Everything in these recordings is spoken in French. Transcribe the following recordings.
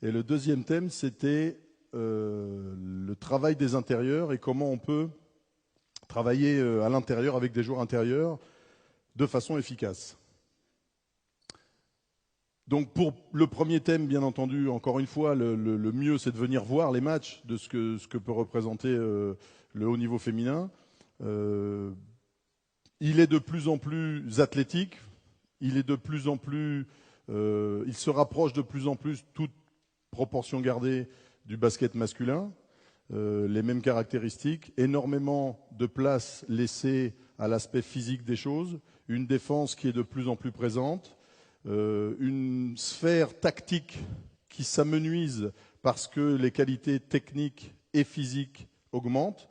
Et le deuxième thème, c'était le travail des intérieurs et comment on peut travailler à l'intérieur avec des joueurs intérieurs de façon efficace. Donc pour le premier thème, bien entendu, encore une fois, le mieux, c'est de venir voir les matchs de ce que peut représenter le haut niveau féminin. Il est de plus en plus athlétique, il est de plus en plus, il se rapproche de plus en plus, toute proportion gardée, du basket masculin. Les mêmes caractéristiques, énormément de place laissée à l'aspect physique des choses, une défense qui est de plus en plus présente, une sphère tactique qui s'amenuise parce que les qualités techniques et physiques augmentent.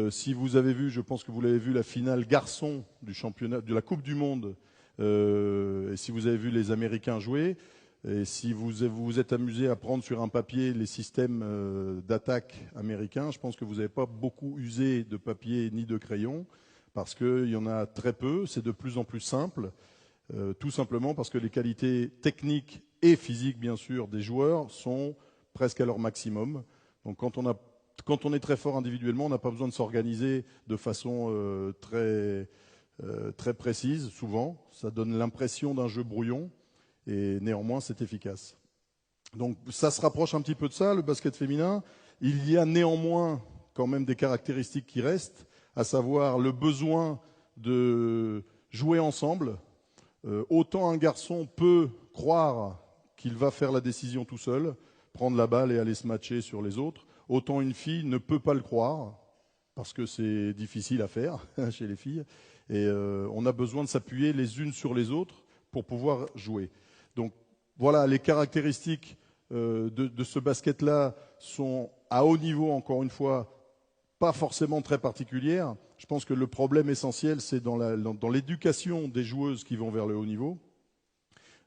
Si vous avez vu, je pense que vous l'avez vu, la finale garçon du championnat, de la Coupe du Monde, et si vous avez vu les Américains jouer, et si vous vous êtes amusé à prendre sur un papier les systèmes d'attaque américains, je pense que vous n'avez pas beaucoup usé de papier ni de crayon, parce qu'il y en a très peu, c'est de plus en plus simple, tout simplement parce que les qualités techniques et physiques, bien sûr, des joueurs sont presque à leur maximum. Donc quand on est très fort individuellement, on n'a pas besoin de s'organiser de façon très précise, souvent. Ça donne l'impression d'un jeu brouillon. Et néanmoins, c'est efficace. Donc ça se rapproche un petit peu de ça, le basket féminin. Il y a néanmoins quand même des caractéristiques qui restent, à savoir le besoin de jouer ensemble. Autant un garçon peut croire qu'il va faire la décision tout seul, prendre la balle et aller se matcher sur les autres, autant une fille ne peut pas le croire, parce que c'est difficile à faire chez les filles. Et on a besoin de s'appuyer les unes sur les autres pour pouvoir jouer. Donc voilà, les caractéristiques de ce basket-là sont à haut niveau, encore une fois, pas forcément très particulières. Je pense que le problème essentiel, c'est dans l'éducation des joueuses qui vont vers le haut niveau.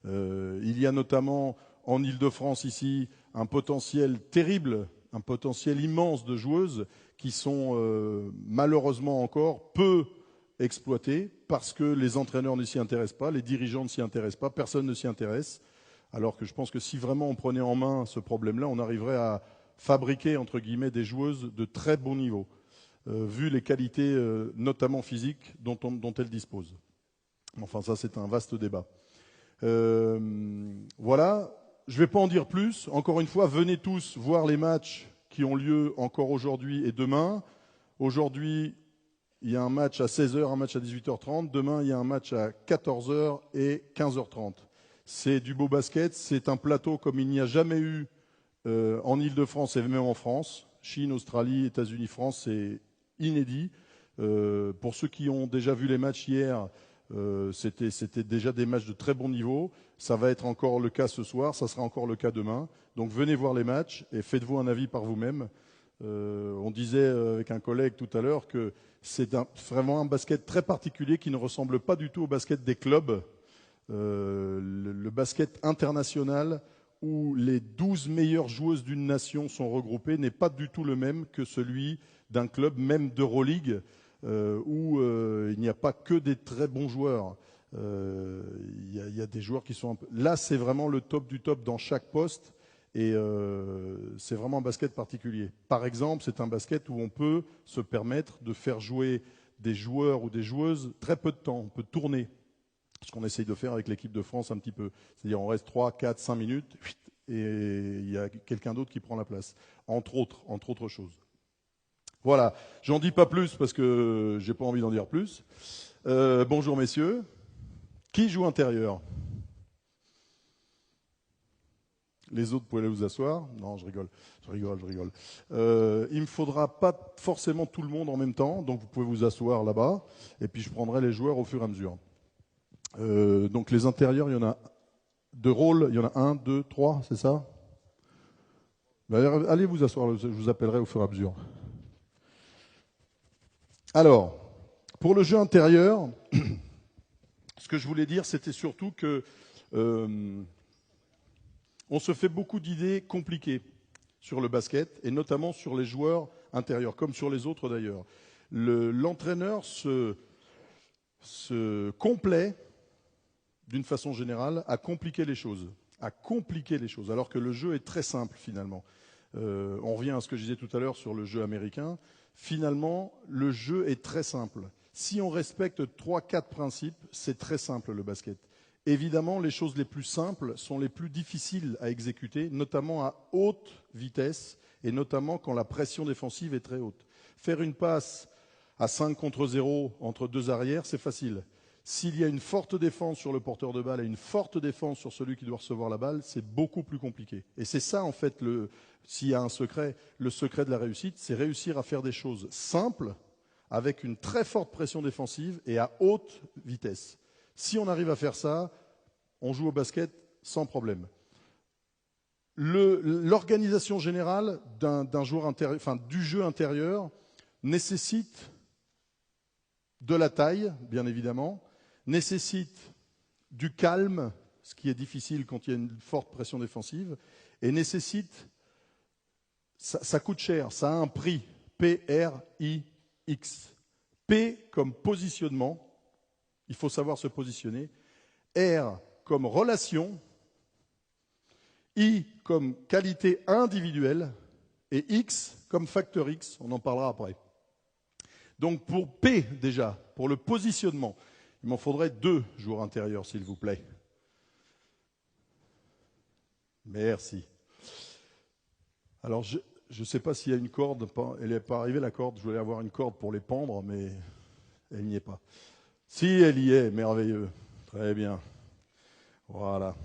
Il y a notamment en Île-de-France ici un potentiel terrible, un potentiel immense de joueuses qui sont malheureusement encore peu exploitées parce que les entraîneurs ne s'y intéressent pas, les dirigeants ne s'y intéressent pas, personne ne s'y intéresse. Alors que je pense que si vraiment on prenait en main ce problème-là, on arriverait à fabriquer, entre guillemets, des joueuses de très bon niveau, vu les qualités notamment physiques dont elles disposent. Enfin, ça, c'est un vaste débat. Voilà, je ne vais pas en dire plus. Encore une fois, venez tous voir les matchs qui ont lieu encore aujourd'hui et demain. Aujourd'hui, il y a un match à 16h, un match à 18h30. Demain, il y a un match à 14h et 15h30. C'est du beau basket, c'est un plateau comme il n'y a jamais eu en Île-de-France et même en France. Chine, Australie, États-Unis, France, c'est inédit. Pour ceux qui ont déjà vu les matchs hier, c'était déjà des matchs de très bon niveau. Ça va être encore le cas ce soir, ça sera encore le cas demain. Donc venez voir les matchs et faites-vous un avis par vous-même. On disait avec un collègue tout à l'heure que c'est vraiment un basket très particulier qui ne ressemble pas du tout au basket des clubs. Le basket international où les 12 meilleures joueuses d'une nation sont regroupées n'est pas du tout le même que celui d'un club, même d'Euroleague, où il n'y a pas que des très bons joueurs. Il y a des joueurs qui sont là, c'est vraiment le top du top dans chaque poste. Et c'est vraiment un basket particulier. Par exemple, c'est un basket où on peut se permettre de faire jouer des joueurs ou des joueuses très peu de temps. On peut tourner, ce qu'on essaye de faire avec l'équipe de France un petit peu. C'est-à-dire on reste 3, 4, 5 minutes et il y a quelqu'un d'autre qui prend la place, entre autres choses. Voilà, j'en dis pas plus parce que j'ai pas envie d'en dire plus. Bonjour messieurs. Qui joue intérieur ? Les autres, pouvez aller vous asseoir. Non, je rigole. Il me faudra pas forcément tout le monde en même temps, donc vous pouvez vous asseoir là-bas, et puis je prendrai les joueurs au fur et à mesure. Donc les intérieurs, il y en a de rôles, il y en a 1, 2, 3, c'est ça ? Allez vous asseoir, je vous appellerai au fur et à mesure. Alors, pour le jeu intérieur, ce que je voulais dire, c'était surtout que on se fait beaucoup d'idées compliquées sur le basket, et notamment sur les joueurs intérieurs, comme sur les autres d'ailleurs. L'entraîneur se complaît, d'une façon générale, à compliquer les choses. à compliquer les choses, alors que le jeu est très simple finalement. On revient à ce que je disais tout à l'heure sur le jeu américain. Finalement, le jeu est très simple. Si on respecte 3-4 principes, c'est très simple le basket. Évidemment, les choses les plus simples sont les plus difficiles à exécuter, notamment à haute vitesse et notamment quand la pression défensive est très haute. Faire une passe à 5 contre 0 entre deux arrières, c'est facile. S'il y a une forte défense sur le porteur de balle et une forte défense sur celui qui doit recevoir la balle, c'est beaucoup plus compliqué. Et c'est ça, en fait, s'il y a un secret, le secret de la réussite, c'est réussir à faire des choses simples avec une très forte pression défensive et à haute vitesse. Si on arrive à faire ça, on joue au basket sans problème. L'organisation générale d'un joueur intérieur, enfin, du jeu intérieur nécessite de la taille, bien évidemment, nécessite du calme, ce qui est difficile quand il y a une forte pression défensive, et nécessite, ça coûte cher, ça a un prix, P-R-I-X. P comme positionnement, il faut savoir se positionner, R comme relation, I comme qualité individuelle, et X comme facteur X, on en parlera après. Donc pour P déjà, pour le positionnement, il m'en faudrait 2 joueurs intérieurs, s'il vous plaît. Merci. Alors, je ne sais pas s'il y a une corde. Elle n'est pas arrivée, la corde. Je voulais avoir une corde pour les pendre, mais elle n'y est pas. Si, elle y est. Merveilleux. Très bien. Voilà.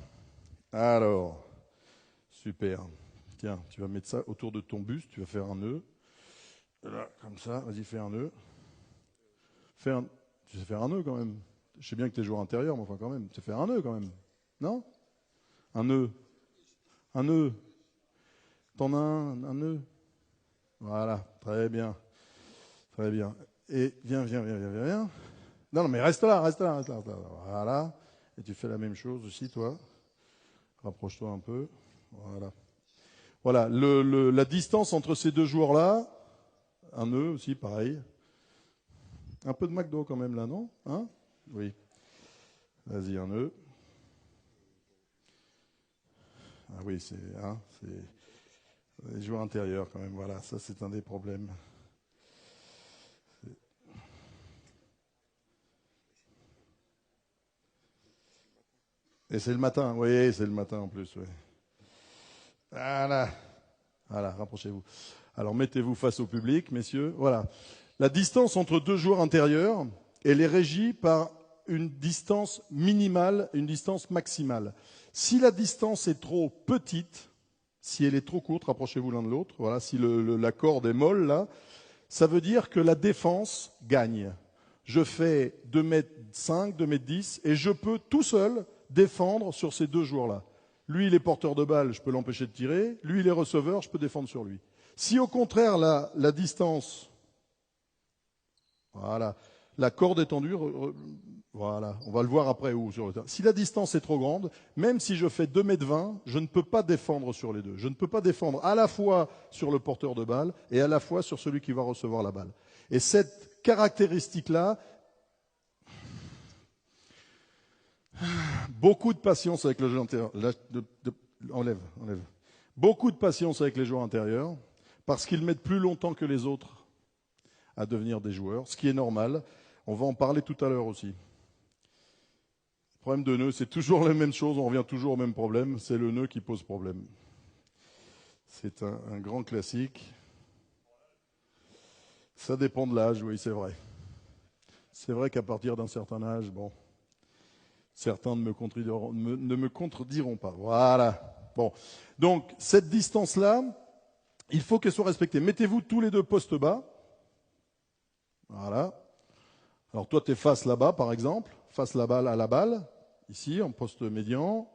Alors, super. Tiens, tu vas mettre ça autour de ton buste. Tu vas faire un nœud. Là, comme ça. Vas-y, fais un nœud. Tu sais faire un nœud quand même. Je sais bien que tu es joueur intérieur, mais enfin quand même. Tu sais faire un nœud quand même. Non? Un nœud. Un nœud. T'en as un nœud? Voilà, très bien. Très bien. Et viens. Non, mais reste là. Voilà. Et tu fais la même chose aussi, toi. Rapproche-toi un peu. Voilà. Voilà, la distance entre ces deux joueurs-là, un nœud aussi, pareil. Un peu de McDo quand même là, non? Hein? Oui. Vas-y, un nœud. Ah oui, c'est les joueurs intérieurs quand même. Voilà, ça c'est un des problèmes. Et c'est le matin, oui, c'est le matin en plus. Oui. Voilà, rapprochez-vous. Alors mettez-vous face au public, messieurs. Voilà. La distance entre deux joueurs intérieurs, elle est régie par une distance minimale et une distance maximale. Si la distance est trop petite, si elle est trop courte, rapprochez-vous l'un de l'autre, voilà, si la corde est molle, là, ça veut dire que la défense gagne. Je fais 2,5 m, 2,10 m, et je peux tout seul défendre sur ces deux joueurs-là. Lui, il est porteur de balle, je peux l'empêcher de tirer. Lui, il est receveur, je peux défendre sur lui. Si au contraire, la distance, voilà, la corde est tendue, voilà, on va le voir après où sur le terrain. Si la distance est trop grande, même si je fais 2,20 m, je ne peux pas défendre sur les deux. Je ne peux pas défendre à la fois sur le porteur de balle et à la fois sur celui qui va recevoir la balle. Et cette caractéristique-là, beaucoup de patience avec le jeu intérieur. Enlève. Beaucoup de patience avec les joueurs intérieurs, parce qu'ils mettent plus longtemps que les autres à devenir des joueurs, ce qui est normal. On va en parler tout à l'heure aussi. Le problème de nœud, c'est toujours la même chose, on revient toujours au même problème, c'est le nœud qui pose problème. C'est un grand classique. Ça dépend de l'âge, oui, c'est vrai. C'est vrai qu'à partir d'un certain âge, bon, certains ne me contrediront pas. Voilà. Bon. Donc, cette distance-là, il faut qu'elle soit respectée. Mettez-vous tous les deux postes bas. Voilà. Alors, toi, tu es face là-bas, par exemple. Face la balle à la balle. Ici, en poste médian.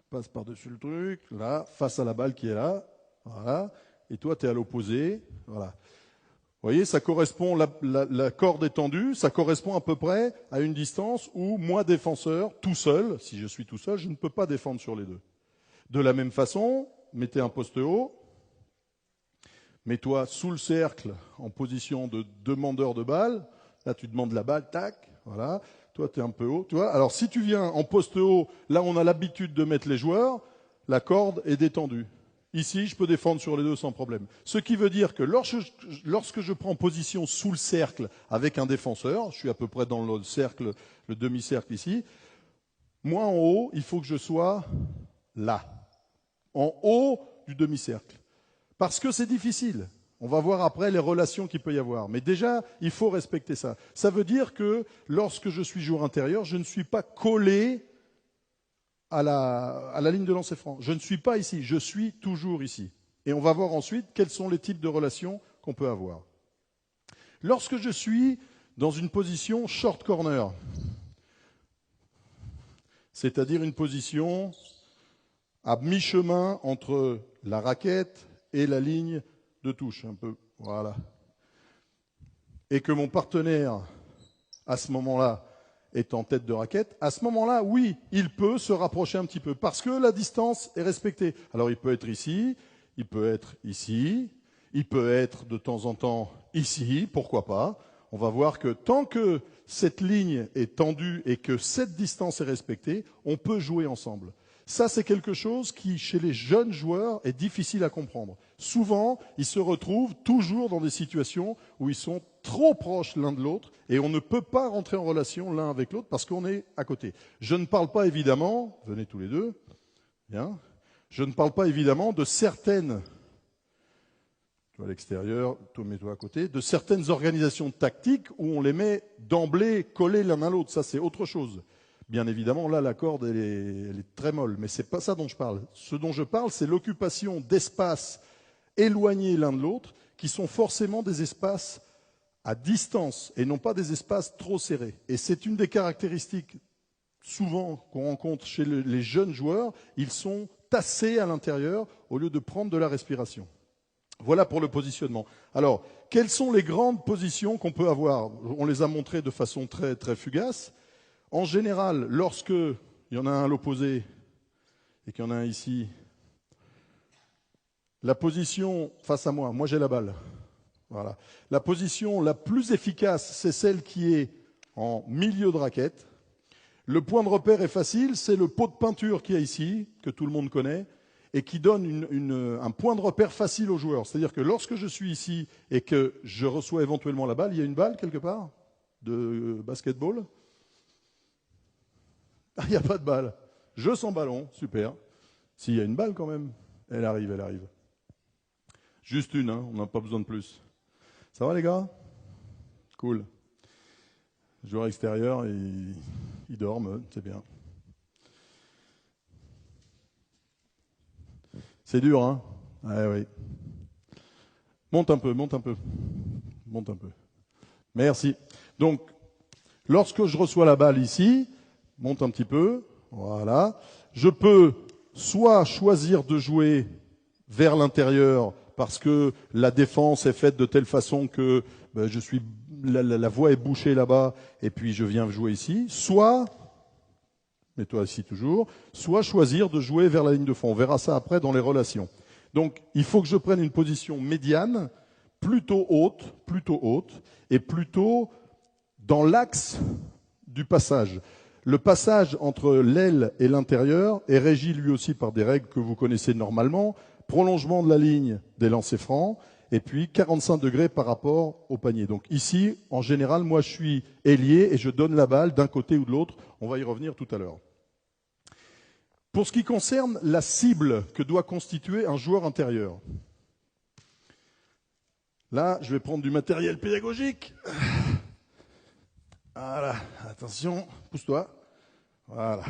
Passe par-dessus le truc. Là, face à la balle qui est là. Voilà. Et toi, tu es à l'opposé. Voilà. Vous voyez, ça correspond, la corde est tendue, ça correspond à peu près à une distance où moi, défenseur, tout seul, si je suis tout seul, je ne peux pas défendre sur les deux. De la même façon, mettez un poste haut, mets-toi sous le cercle en position de demandeur de balle, là tu demandes la balle, tac, voilà. toi tu es un peu haut, tu vois. Alors si tu viens en poste haut, là on a l'habitude de mettre les joueurs, la corde est détendue. Ici, je peux défendre sur les deux sans problème. Ce qui veut dire que lorsque je prends position sous le cercle avec un défenseur, je suis à peu près dans le cercle, le demi-cercle ici, moi en haut, il faut que je sois là, en haut du demi-cercle. Parce que c'est difficile. On va voir après les relations qu'il peut y avoir. Mais déjà, il faut respecter ça. Ça veut dire que lorsque je suis joueur intérieur, je ne suis pas collé à la ligne de lancer franc. Je ne suis pas ici, je suis toujours ici. Et on va voir ensuite quels sont les types de relations qu'on peut avoir. Lorsque je suis dans une position short corner, c'est-à-dire une position à mi-chemin entre la raquette et la ligne de touche, un peu, voilà. Et que mon partenaire, à ce moment-là, est en tête de raquette, à ce moment-là, oui, il peut se rapprocher un petit peu, parce que la distance est respectée. Alors il peut être ici, il peut être ici, il peut être de temps en temps ici, pourquoi pas. On va voir que tant que cette ligne est tendue et que cette distance est respectée, on peut jouer ensemble. Ça, c'est quelque chose qui, chez les jeunes joueurs, est difficile à comprendre. Souvent, ils se retrouvent toujours dans des situations où ils sont trop proches l'un de l'autre et on ne peut pas rentrer en relation l'un avec l'autre parce qu'on est à côté. Je ne parle pas évidemment, venez tous les deux, bien, je ne parle pas évidemment de certaines, toi à l'extérieur, toi mets-toi à côté, de certaines organisations tactiques où on les met d'emblée collés l'un à l'autre. Ça, c'est autre chose. Bien évidemment, là, la corde, elle est très molle, mais ce n'est pas ça dont je parle. Ce dont je parle, c'est l'occupation d'espaces éloignés l'un de l'autre, qui sont forcément des espaces à distance et non pas des espaces trop serrés. Et c'est une des caractéristiques souvent qu'on rencontre chez les jeunes joueurs. Ils sont tassés à l'intérieur au lieu de prendre de la respiration. Voilà pour le positionnement. Alors, quelles sont les grandes positions qu'on peut avoir? On les a montrées de façon très, très fugace. En général, lorsque il y en a un à l'opposé et qu'il y en a un ici, la position face à moi j'ai la balle. Voilà. La position la plus efficace, c'est celle qui est en milieu de raquette. Le point de repère est facile, c'est le pot de peinture qu'il y a ici, que tout le monde connaît, et qui donne un point de repère facile aux joueurs. C'est-à-dire que lorsque je suis ici et que je reçois éventuellement la balle, il y a une balle quelque part de basketball. Ah, il n'y a pas de balle. Je sens ballon, super. S'il y a une balle quand même, elle arrive, elle arrive. Juste une, hein, on n'a pas besoin de plus. Ça va les gars? Cool. Joueur extérieur, ils dorment, c'est bien. C'est dur, hein? Ouais, oui. Monte un peu, monte un peu. Monte un peu. Merci. Donc, lorsque je reçois la balle ici, monte un petit peu, voilà. Je peux soit choisir de jouer vers l'intérieur parce que la défense est faite de telle façon que la voie est bouchée là-bas et puis je viens jouer ici, soit, mets-toi ici toujours, soit choisir de jouer vers la ligne de fond. On verra ça après dans les relations. Donc, il faut que je prenne une position médiane, plutôt haute, et plutôt dans l'axe du passage. Le passage entre l'aile et l'intérieur est régi lui aussi par des règles que vous connaissez normalement. Prolongement de la ligne des lancers francs, et puis 45 degrés par rapport au panier. Donc ici, en général, moi je suis ailier et je donne la balle d'un côté ou de l'autre. On va y revenir tout à l'heure. Pour ce qui concerne la cible que doit constituer un joueur intérieur, là, je vais prendre du matériel pédagogique. Voilà, attention, pousse-toi. Voilà.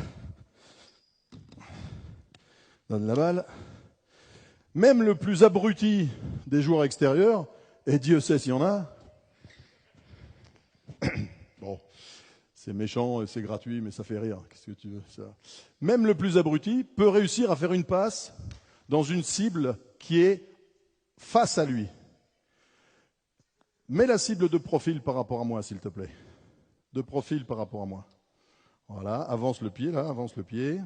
Donne la balle. Même le plus abruti des joueurs extérieurs, et Dieu sait s'il y en a, bon, c'est méchant et c'est gratuit, mais ça fait rire. Qu'est-ce que tu veux, ça? Même le plus abruti peut réussir à faire une passe dans une cible qui est face à lui. Mets la cible de profil par rapport à moi, s'il te plaît. De profil par rapport à moi. Voilà, avance le pied, là, avance le pied.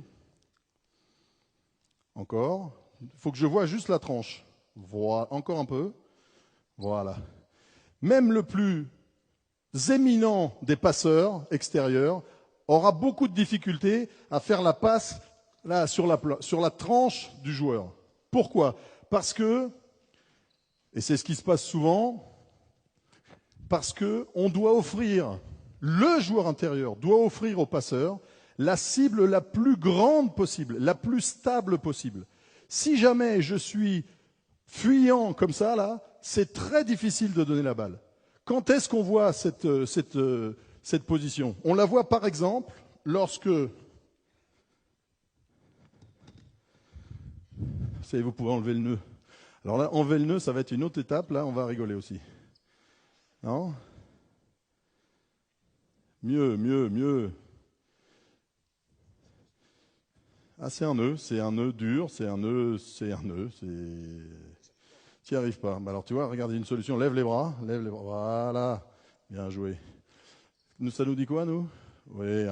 Encore. Il faut que je voie juste la tranche. Voilà, encore un peu. Voilà. Même le plus éminents des passeurs extérieurs aura beaucoup de difficultés à faire la passe là, sur la tranche du joueur. Pourquoi? Parce que, et c'est ce qui se passe souvent, parce qu'on doit offrir, le joueur intérieur doit offrir au passeur la cible la plus grande possible, la plus stable possible. Si jamais je suis fuyant comme ça, là, c'est très difficile de donner la balle. Quand est-ce qu'on voit cette position? On la voit par exemple lorsque, vous pouvez enlever le nœud. Alors là, enlever le nœud, ça va être une autre étape, là, on va rigoler aussi. Non? Mieux. Ah, c'est un nœud dur, c'est un nœud. Tu n'y arrives pas. Alors tu vois, regardez une solution, lève les bras, voilà, bien joué. Ça nous dit quoi, nous? Oui,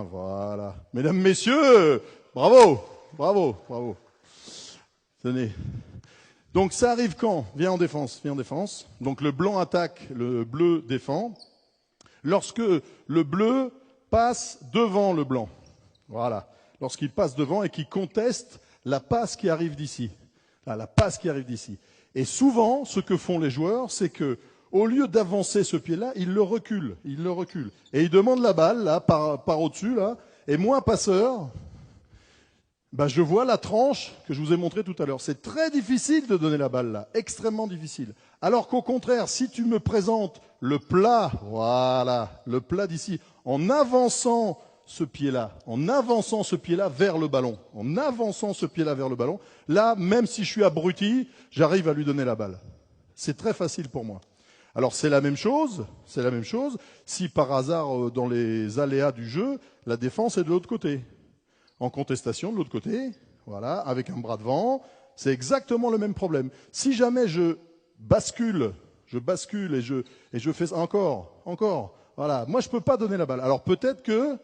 voilà. Mesdames, messieurs, bravo. Tenez. Donc ça arrive quand? Viens en défense. Donc le blanc attaque, le bleu défend. Lorsque le bleu passe devant le blanc. Voilà. Lorsqu'il passe devant et qu'il conteste la passe qui arrive d'ici. La passe qui arrive d'ici. Et souvent, ce que font les joueurs, c'est que, au lieu d'avancer ce pied-là, ils le reculent. Et ils demandent la balle, là, par au-dessus, là. Et moi, passeur, je vois la tranche que je vous ai montrée tout à l'heure. C'est très difficile de donner la balle, là. Extrêmement difficile. Alors qu'au contraire, si tu me présentes le plat, voilà, le plat d'ici, en avançant ce pied-là vers le ballon, là, même si je suis abruti, j'arrive à lui donner la balle. C'est très facile pour moi. Alors c'est la même chose si par hasard, dans les aléas du jeu, la défense est de l'autre côté. En contestation de l'autre côté, voilà, avec un bras devant, c'est exactement le même problème. Si jamais je bascule et je fais ça encore, voilà, moi je peux pas donner la balle. Alors peut-être que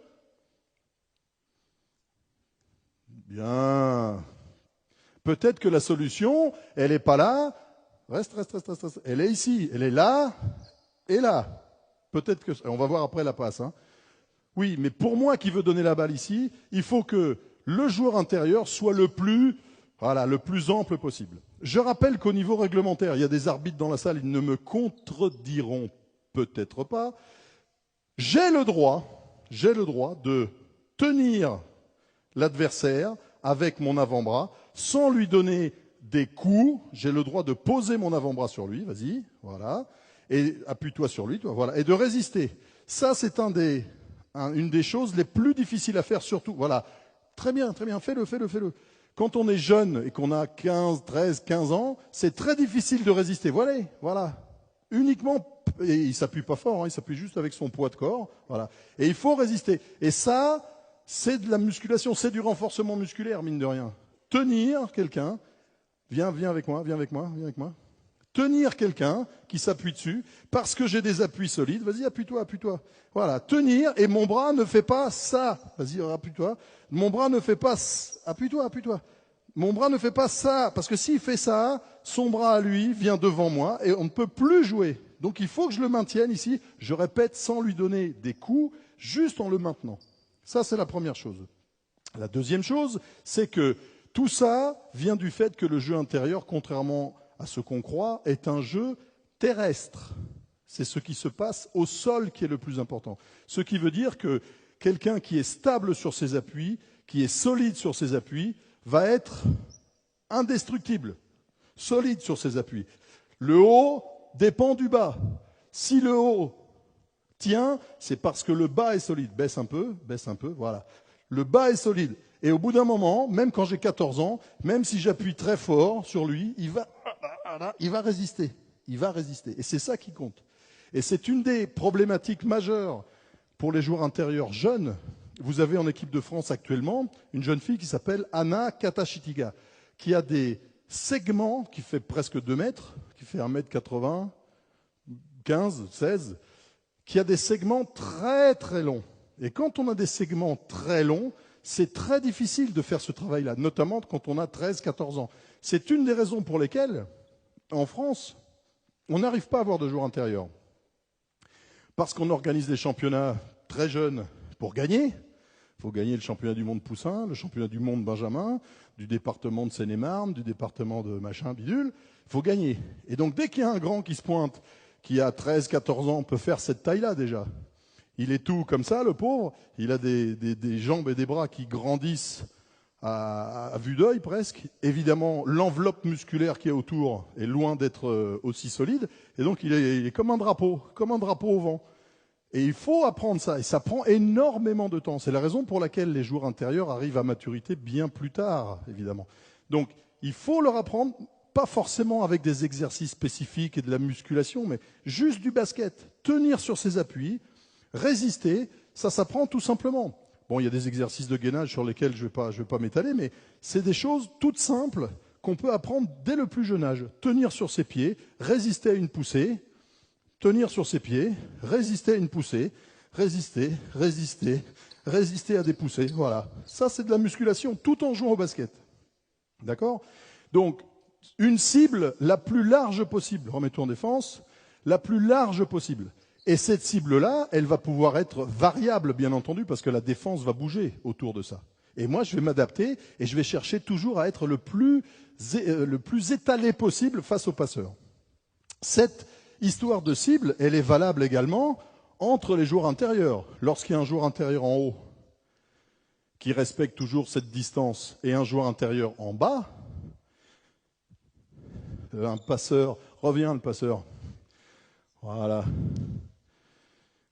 la solution, elle n'est pas là. Reste. Elle est ici. Elle est là et là. Peut-être que... On va voir après la passe. Hein. Oui, mais pour moi qui veux donner la balle ici, il faut que le joueur intérieur soit le plus ample possible. Je rappelle qu'au niveau réglementaire, il y a des arbitres dans la salle, ils ne me contrediront peut-être pas. J'ai le droit de tenir l'adversaire avec mon avant-bras sans lui donner des coups. J'ai le droit de poser mon avant-bras sur lui, vas-y, voilà, et appuie-toi sur lui, toi, voilà, et de résister. Ça, c'est une des choses les plus difficiles à faire, surtout, voilà. Très bien, fais-le. Quand on est jeune et qu'on a 13, 15 ans, c'est très difficile de résister. Voilà. Uniquement, et il s'appuie pas fort, hein, il s'appuie juste avec son poids de corps, voilà. Et il faut résister. Et ça, c'est de la musculation, c'est du renforcement musculaire, mine de rien. Tenir quelqu'un, viens avec moi. Tenir quelqu'un qui s'appuie dessus, parce que j'ai des appuis solides, vas-y, appuie-toi. Voilà, tenir, et mon bras ne fait pas ça. Vas-y, appuie-toi. Mon bras ne fait pas ça. Appuie-toi. Mon bras ne fait pas ça, parce que s'il fait ça, son bras à lui vient devant moi, et on ne peut plus jouer. Donc il faut que je le maintienne ici, je répète, sans lui donner des coups, juste en le maintenant. Ça, c'est la première chose. La deuxième chose, c'est que tout ça vient du fait que le jeu intérieur, contrairement à ce qu'on croit, est un jeu terrestre. C'est ce qui se passe au sol qui est le plus important. Ce qui veut dire que quelqu'un qui est stable sur ses appuis, qui est solide sur ses appuis, va être indestructible, solide sur ses appuis. Le haut dépend du bas. Si le haut tient, c'est parce que le bas est solide. Baisse un peu, voilà. Le bas est solide. Et au bout d'un moment, même quand j'ai 14 ans, même si j'appuie très fort sur lui, il va résister. Et c'est ça qui compte. Et c'est une des problématiques majeures pour les joueurs intérieurs jeunes. Vous avez en équipe de France actuellement une jeune fille qui s'appelle Anna Katashitiga, qui a des segments, qui fait presque 2 mètres, qui fait 1m80, 15, 16, qui a des segments très très longs. Et quand on a des segments très longs, c'est très difficile de faire ce travail-là, notamment quand on a 13, 14 ans. C'est une des raisons pour lesquelles, en France, on n'arrive pas à avoir de joueurs intérieurs. Parce qu'on organise des championnats très jeunes pour gagner. Il faut gagner le championnat du monde poussin, le championnat du monde benjamin, du département de Seine-et-Marne, du département de machin bidule. Il faut gagner. Et donc dès qu'il y a un grand qui se pointe, qui a 13, 14 ans, peut faire cette taille-là déjà. Il est tout comme ça, le pauvre. Il a des jambes et des bras qui grandissent à vue d'œil presque. Évidemment, l'enveloppe musculaire qui est autour est loin d'être aussi solide. Et donc il est comme un drapeau au vent. Et il faut apprendre ça, et ça prend énormément de temps. C'est la raison pour laquelle les joueurs intérieurs arrivent à maturité bien plus tard, évidemment. Donc, il faut leur apprendre, pas forcément avec des exercices spécifiques et de la musculation, mais juste du basket. Tenir sur ses appuis, résister, ça s'apprend tout simplement. Bon, il y a des exercices de gainage sur lesquels je vais pas m'étaler, mais c'est des choses toutes simples qu'on peut apprendre dès le plus jeune âge. Tenir sur ses pieds, résister à une poussée, tenir sur ses pieds, résister à une poussée, résister à des poussées. Voilà. Ça, c'est de la musculation tout en jouant au basket. D'accord? Donc, une cible la plus large possible. Remets-toi en défense. La plus large possible. Et cette cible-là, elle va pouvoir être variable, bien entendu, parce que la défense va bouger autour de ça. Et moi, je vais m'adapter et je vais chercher toujours à être le plus étalé possible face au passeur. Cette histoire de cible, elle est valable également entre les joueurs intérieurs. Lorsqu'il y a un joueur intérieur en haut qui respecte toujours cette distance et un joueur intérieur en bas, un passeur, reviens le passeur, voilà.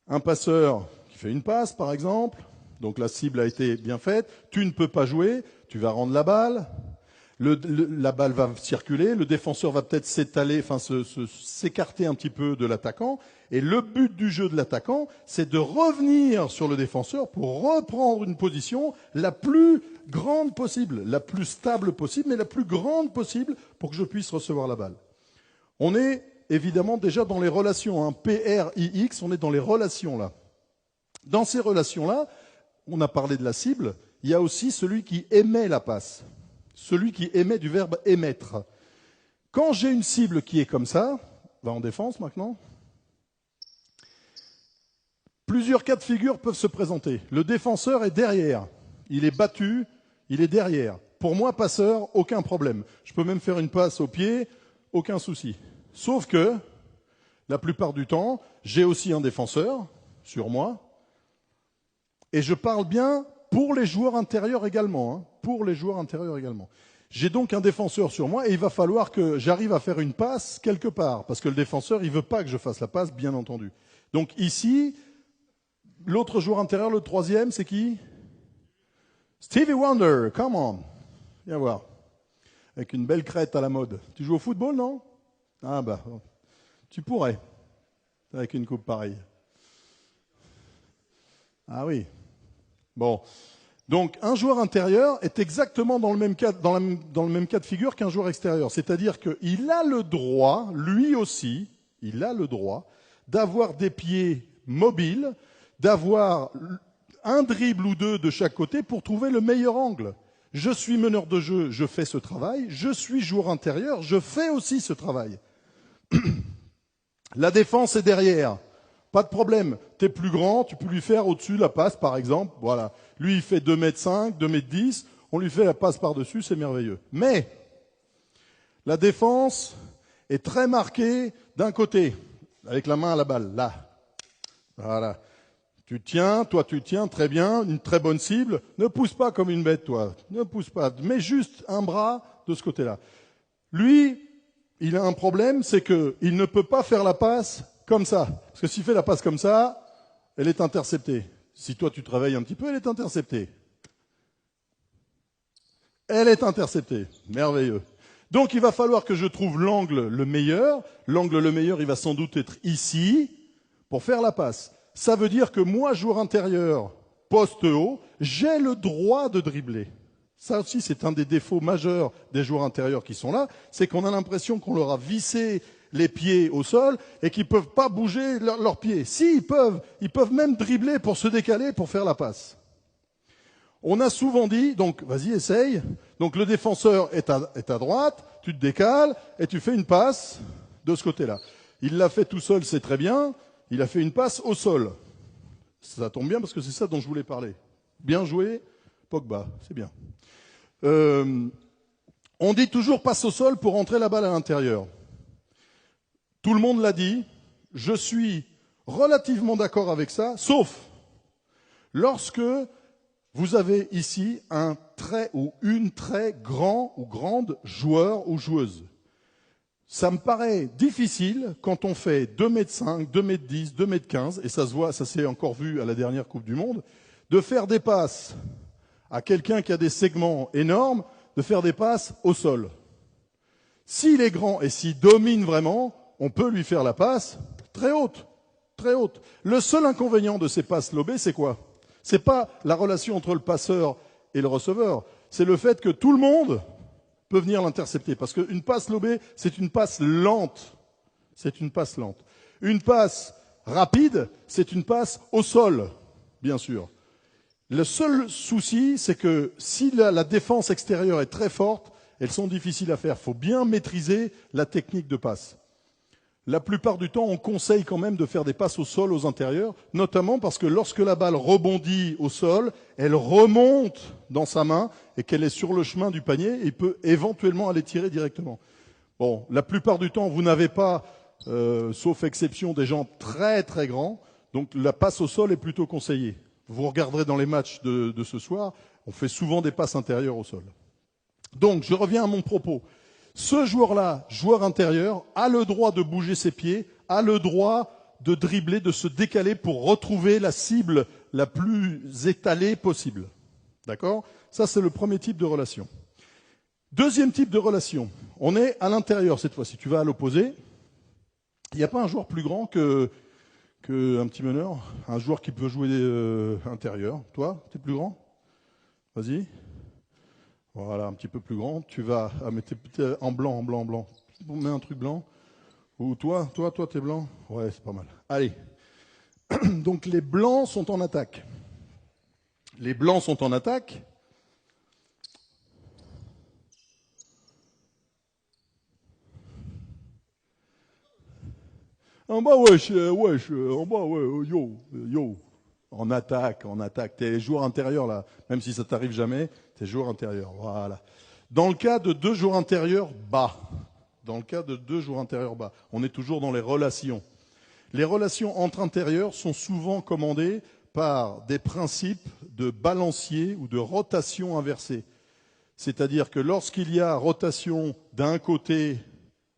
Un passeur qui fait une passe par exemple, donc la cible a été bien faite, tu ne peux pas jouer, tu vas rendre la balle. La balle va circuler, le défenseur va peut-être s'étaler, enfin s'écarter un petit peu de l'attaquant. Et le but du jeu de l'attaquant, c'est de revenir sur le défenseur pour reprendre une position la plus grande possible, la plus stable possible, mais la plus grande possible pour que je puisse recevoir la balle. On est évidemment déjà dans les relations, hein, PRIX, on est dans les relations là. Dans ces relations-là, on a parlé de la cible, il y a aussi celui qui émet la passe. Celui qui émet du verbe émettre. Quand j'ai une cible qui est comme ça, va en défense maintenant, plusieurs cas de figure peuvent se présenter. Le défenseur est derrière, il est battu, il est derrière. Pour moi, passeur, aucun problème. Je peux même faire une passe au pied, aucun souci. Sauf que, la plupart du temps, j'ai aussi un défenseur sur moi, et je parle bien pour les joueurs intérieurs également, hein, pour les joueurs intérieurs également. J'ai donc un défenseur sur moi et il va falloir que j'arrive à faire une passe quelque part, parce que le défenseur, il veut pas que je fasse la passe, bien entendu. Donc ici, l'autre joueur intérieur, le troisième, c'est qui? Stevie Wonder, come on. Viens voir. Avec une belle crête à la mode. Tu joues au football, non? Ah bah, tu pourrais, avec une coupe pareille. Ah oui. Bon, donc un joueur intérieur est exactement dans le même cas, dans le même cas de figure qu'un joueur extérieur. C'est-à-dire qu'il a le droit, lui aussi, il a le droit d'avoir des pieds mobiles, d'avoir un dribble ou deux de chaque côté pour trouver le meilleur angle. Je suis meneur de jeu, je fais ce travail. Je suis joueur intérieur, je fais aussi ce travail. La défense est derrière. Pas de problème. Tu es plus grand, tu peux lui faire au-dessus la passe, par exemple. Voilà. Lui, il fait 2,5 m, 2,10 m. On lui fait la passe par-dessus, c'est merveilleux. Mais la défense est très marquée d'un côté, avec la main à la balle, là. Voilà. Tu tiens, toi tu tiens, très bien, une très bonne cible. Ne pousse pas comme une bête, toi. Ne pousse pas. Mets juste un bras de ce côté-là. Lui, il a un problème, c'est qu'il ne peut pas faire la passe comme ça. Parce que s'il fait la passe comme ça, elle est interceptée. Si toi tu te réveilles un petit peu, elle est interceptée. Elle est interceptée. Merveilleux. Donc il va falloir que je trouve l'angle le meilleur. L'angle le meilleur, il va sans doute être ici pour faire la passe. Ça veut dire que moi, joueur intérieur, poste haut, j'ai le droit de dribbler. Ça aussi, c'est un des défauts majeurs des joueurs intérieurs qui sont là, c'est qu'on a l'impression qu'on leur a vissé les pieds au sol et qu'ils ne peuvent pas bouger leurs pieds. Si, ils peuvent même dribbler pour se décaler, pour faire la passe. On a souvent dit, donc vas-y, essaye. Donc le défenseur est à droite, tu te décales et tu fais une passe de ce côté-là. Il l'a fait tout seul, c'est très bien. Il a fait une passe au sol. Ça tombe bien parce que c'est ça dont je voulais parler. Bien joué, Pogba, c'est bien. On dit toujours passe au sol pour rentrer la balle à l'intérieur. Tout le monde l'a dit. Je suis relativement d'accord avec ça, sauf lorsque vous avez ici un très ou une très grand ou grande joueur ou joueuse. Ça me paraît difficile quand on fait 2,5 m, 2,10 m, 2,15 m, et ça se voit, ça s'est encore vu à la dernière Coupe du Monde, de faire des passes à quelqu'un qui a des segments énormes, de faire des passes au sol. S'il est grand et s'il domine vraiment, on peut lui faire la passe très haute, très haute. Le seul inconvénient de ces passes lobées, c'est quoi? C'est pas la relation entre le passeur et le receveur, c'est le fait que tout le monde peut venir l'intercepter. Parce qu'une passe lobée, c'est une passe lente. C'est une passe lente. Une passe rapide, c'est une passe au sol, bien sûr. Le seul souci, c'est que si la défense extérieure est très forte, elles sont difficiles à faire. Il faut bien maîtriser la technique de passe. La plupart du temps, on conseille quand même de faire des passes au sol, aux intérieurs, notamment parce que lorsque la balle rebondit au sol, elle remonte dans sa main et qu'elle est sur le chemin du panier et peut éventuellement aller tirer directement. Bon, la plupart du temps, vous n'avez pas, sauf exception, des gens très très grands, donc la passe au sol est plutôt conseillée. Vous regarderez dans les matchs de ce soir, on fait souvent des passes intérieures au sol. Donc, je reviens à mon propos. Ce joueur-là, joueur intérieur, a le droit de bouger ses pieds, a le droit de dribbler, de se décaler pour retrouver la cible la plus étalée possible. D'accord? Ça, c'est le premier type de relation. Deuxième type de relation. On est à l'intérieur cette fois-ci. Tu vas à l'opposé. Il n'y a pas un joueur plus grand qu'un petit meneur, un joueur qui peut jouer intérieur. Toi, tu es plus grand? Vas-y. Voilà, un petit peu plus grand. Tu vas mettre en blanc, en blanc, en blanc. On met un truc blanc. Ou toi, t'es blanc. Ouais, c'est pas mal. Allez. Donc les blancs sont en attaque. Les blancs sont en attaque. En bas, wesh, en bas, ouais, yo. En attaque. T'es joueur intérieur, là. Même si ça t'arrive jamais, t'es joueur intérieur. Voilà. Dans le cas de deux joueurs intérieurs bas, on est toujours dans les relations. Les relations entre intérieurs sont souvent commandées par des principes de balancier ou de rotation inversée. C'est-à-dire que lorsqu'il y a rotation d'un côté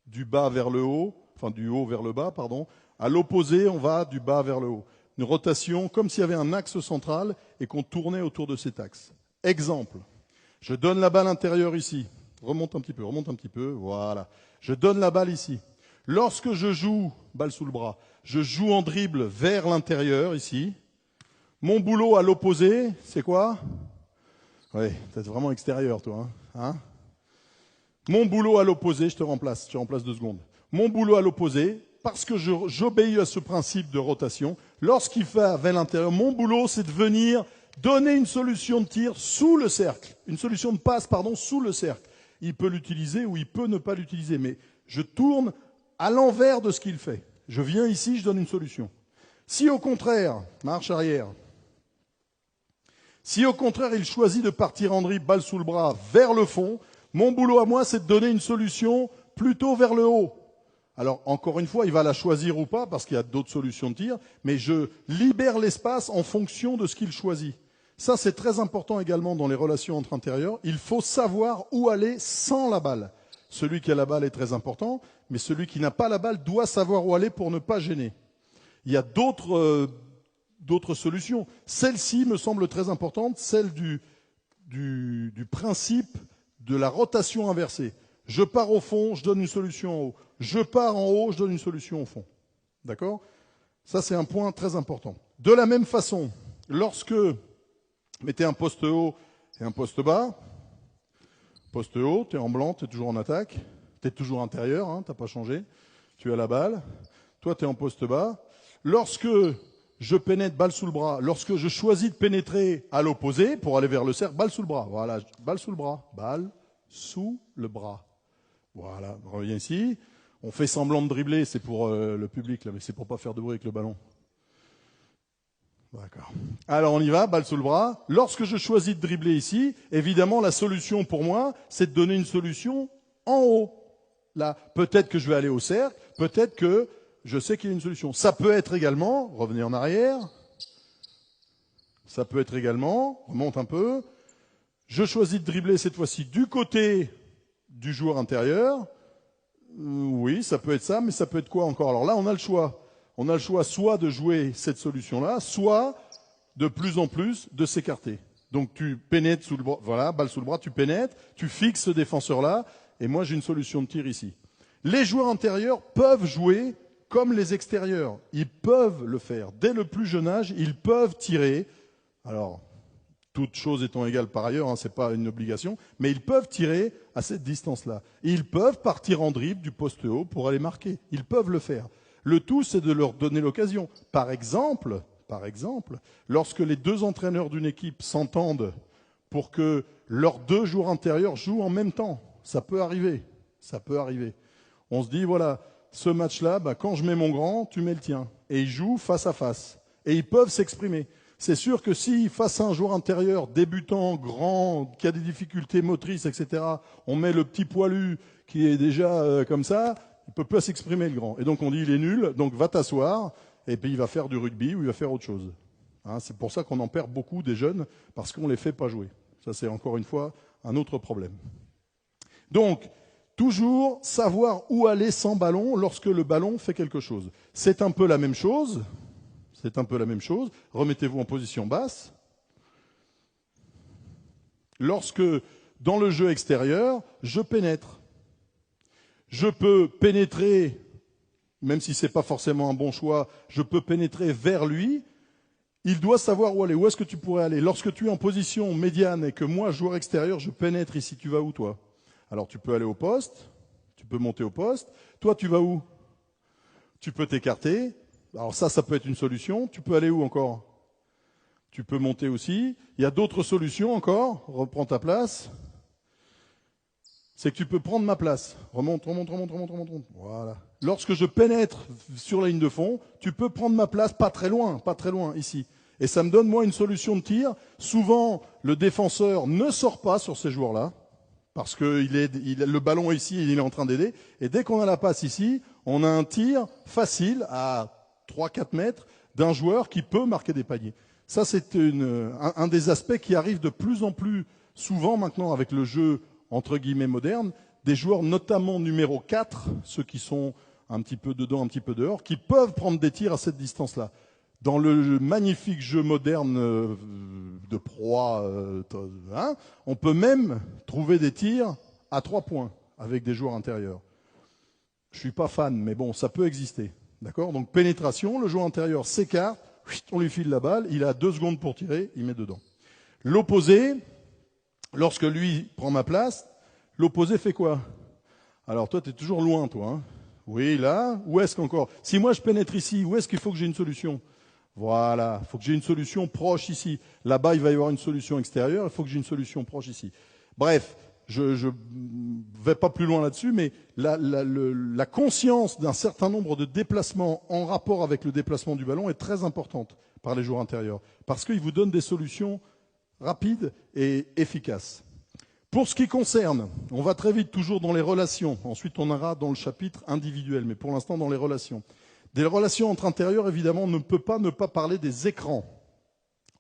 du bas vers le haut, enfin du haut vers le bas, pardon, à l'opposé, on va du bas vers le haut. Une rotation comme s'il y avait un axe central et qu'on tournait autour de cet axe. Exemple, je donne la balle intérieure ici. Remonte un petit peu, voilà. Je donne la balle ici. Lorsque je joue, balle sous le bras, je joue en dribble vers l'intérieur ici. Mon boulot à l'opposé, c'est quoi? Oui, t'es vraiment extérieur toi. Hein? Mon boulot à l'opposé, je te remplace 2 secondes. Mon boulot à l'opposé, parce que j'obéis à ce principe de rotation, lorsqu'il va vers l'intérieur, mon boulot, c'est de venir donner une solution de tir sous le cercle, une solution de passe, sous le cercle. Il peut l'utiliser ou il peut ne pas l'utiliser, mais je tourne à l'envers de ce qu'il fait. Je viens ici, je donne une solution. Si au contraire, marche arrière, si au contraire il choisit de partir en dribble, balle sous le bras, vers le fond, mon boulot à moi, c'est de donner une solution plutôt vers le haut. Alors, encore une fois, il va la choisir ou pas, parce qu'il y a d'autres solutions de tir, mais je libère l'espace en fonction de ce qu'il choisit. Ça, c'est très important également dans les relations entre intérieurs. Il faut savoir où aller sans la balle. Celui qui a la balle est très important, mais celui qui n'a pas la balle doit savoir où aller pour ne pas gêner. Il y a d'autres solutions. Celle-ci me semble très importante, celle du principe de la rotation inversée. Je pars au fond, je donne une solution en haut. Je pars en haut, je donne une solution au fond. D'accord? Ça, c'est un point très important. De la même façon, lorsque mettez un poste haut et un poste bas, poste haut, tu es en blanc, tu es toujours en attaque, tu es toujours intérieur, tu n'as pas changé, tu as la balle. Toi, tu es en poste bas. Lorsque je pénètre, balle sous le bras, lorsque je choisis de pénétrer à l'opposé pour aller vers le cercle, balle sous le bras. Voilà, balle sous le bras. Balle sous le bras. Voilà, on revient ici. On fait semblant de dribbler, c'est pour le public, là, mais c'est pour pas faire de bruit avec le ballon. D'accord. Alors on y va, balle sous le bras. Lorsque je choisis de dribbler ici, évidemment la solution pour moi, c'est de donner une solution en haut. Là, peut-être que je vais aller au cercle, peut-être que je sais qu'il y a une solution. Ça peut être également, revenez en arrière, ça peut être également, remonte un peu, je choisis de dribbler cette fois-ci du côté du joueur intérieur. Oui, ça peut être ça, mais ça peut être quoi encore? Alors là, on a le choix. On a le choix soit de jouer cette solution-là, soit de plus en plus de s'écarter. Donc tu pénètres sous le bras, voilà, balle sous le bras, tu pénètres, tu fixes ce défenseur-là, et moi j'ai une solution de tir ici. Les joueurs intérieurs peuvent jouer comme les extérieurs. Ils peuvent le faire. Dès le plus jeune âge, ils peuvent tirer. Alors, toutes choses étant égales par ailleurs, hein, ce n'est pas une obligation, mais ils peuvent tirer à cette distance-là. Et ils peuvent partir en dribble du poste haut pour aller marquer. Ils peuvent le faire. Le tout, c'est de leur donner l'occasion. Par exemple, lorsque les deux entraîneurs d'une équipe s'entendent pour que leurs deux joueurs intérieurs jouent en même temps, ça peut arriver. Ça peut arriver. On se dit, voilà, ce match-là, quand je mets mon grand, tu mets le tien. Et ils jouent face à face. Et ils peuvent s'exprimer. C'est sûr que si, face à un joueur intérieur, débutant, grand, qui a des difficultés motrices, etc., on met le petit poilu qui est déjà comme ça, il peut pas s'exprimer, le grand. Et donc on dit, il est nul, donc va t'asseoir, et puis il va faire du rugby ou il va faire autre chose. Hein, c'est pour ça qu'on en perd beaucoup des jeunes, parce qu'on les fait pas jouer. Ça, c'est encore une fois un autre problème. Donc, toujours savoir où aller sans ballon lorsque le ballon fait quelque chose. C'est un peu la même chose. Remettez-vous en position basse. Lorsque, dans le jeu extérieur, je pénètre. Je peux pénétrer, même si ce n'est pas forcément un bon choix, je peux pénétrer vers lui. Il doit savoir où aller. Où est-ce que tu pourrais aller? Lorsque tu es en position médiane et que moi, joueur extérieur, je pénètre ici, tu vas où, toi? Alors, tu peux aller au poste, tu peux monter au poste. Toi, tu vas où? Tu peux t'écarter. Alors ça peut être une solution. Tu peux aller où encore? Tu peux monter aussi. Il y a d'autres solutions encore. Reprends ta place. C'est que tu peux prendre ma place. Remonte. Voilà. Lorsque je pénètre sur la ligne de fond, tu peux prendre ma place pas très loin, ici. Et ça me donne, moi, une solution de tir. Souvent, le défenseur ne sort pas sur ces joueurs-là, parce que le ballon est ici et il est en train d'aider. Et dès qu'on a la passe ici, on a un tir facile à 3-4 mètres d'un joueur qui peut marquer des paniers. Ça, c'est un des aspects qui arrive de plus en plus souvent maintenant avec le jeu entre guillemets moderne, des joueurs notamment numéro 4, ceux qui sont un petit peu dedans, un petit peu dehors, qui peuvent prendre des tirs à cette distance-là. Dans le magnifique jeu moderne de proie, on peut même trouver des tirs à 3 points avec des joueurs intérieurs. Je ne suis pas fan, mais bon, ça peut exister. D'accord? Donc pénétration, le joueur intérieur s'écarte, on lui file la balle, il a 2 secondes pour tirer, il met dedans. L'opposé, lorsque lui prend ma place, l'opposé fait quoi? Alors toi, tu es toujours loin, toi. Hein? Oui, là, où est-ce qu'encore? Si moi je pénètre ici, où est-ce qu'il faut que j'ai une solution? Voilà, il faut que j'ai une solution proche ici. Là-bas, il va y avoir une solution extérieure, il faut que j'ai une solution proche ici. Bref, je vais pas plus loin là-dessus, mais la conscience d'un certain nombre de déplacements en rapport avec le déplacement du ballon est très importante par les joueurs intérieurs, parce qu'ils vous donnent des solutions rapides et efficaces. Pour ce qui concerne, on va très vite toujours dans les relations, ensuite on ira dans le chapitre individuel, mais pour l'instant dans les relations. Des relations entre intérieurs, évidemment, on ne peut pas ne pas parler des écrans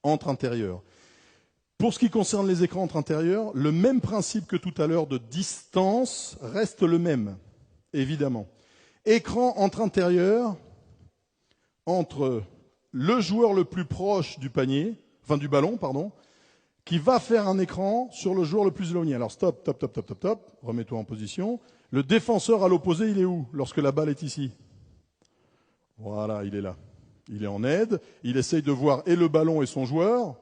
entre intérieurs. Pour ce qui concerne les écrans entre intérieurs, le même principe que tout à l'heure de distance reste le même, évidemment. Écran entre intérieurs, entre le joueur le plus proche du ballon, qui va faire un écran sur le joueur le plus éloigné. Alors stop, remets-toi en position. Le défenseur à l'opposé, il est où lorsque la balle est ici? Voilà, il est là. Il est en aide, il essaye de voir et le ballon et son joueur.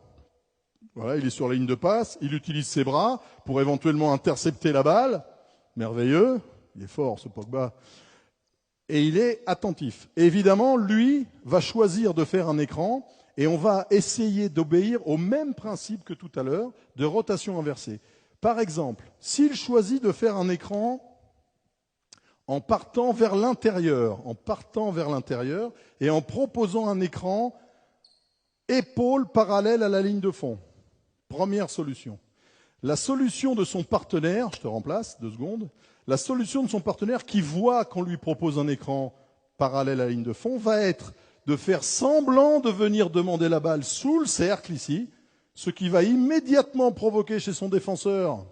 Voilà, il est sur la ligne de passe, il utilise ses bras pour éventuellement intercepter la balle. Merveilleux, il est fort ce Pogba. Et il est attentif. Et évidemment, lui va choisir de faire un écran et on va essayer d'obéir au même principe que tout à l'heure de rotation inversée. Par exemple, s'il choisit de faire un écran en partant vers l'intérieur, et en proposant un écran épaule parallèle à la ligne de fond. Première solution. La solution de son partenaire, je te remplace 2 secondes, la solution de son partenaire qui voit qu'on lui propose un écran parallèle à la ligne de fond va être de faire semblant de venir demander la balle sous le cercle ici, ce qui va immédiatement provoquer chez son défenseur.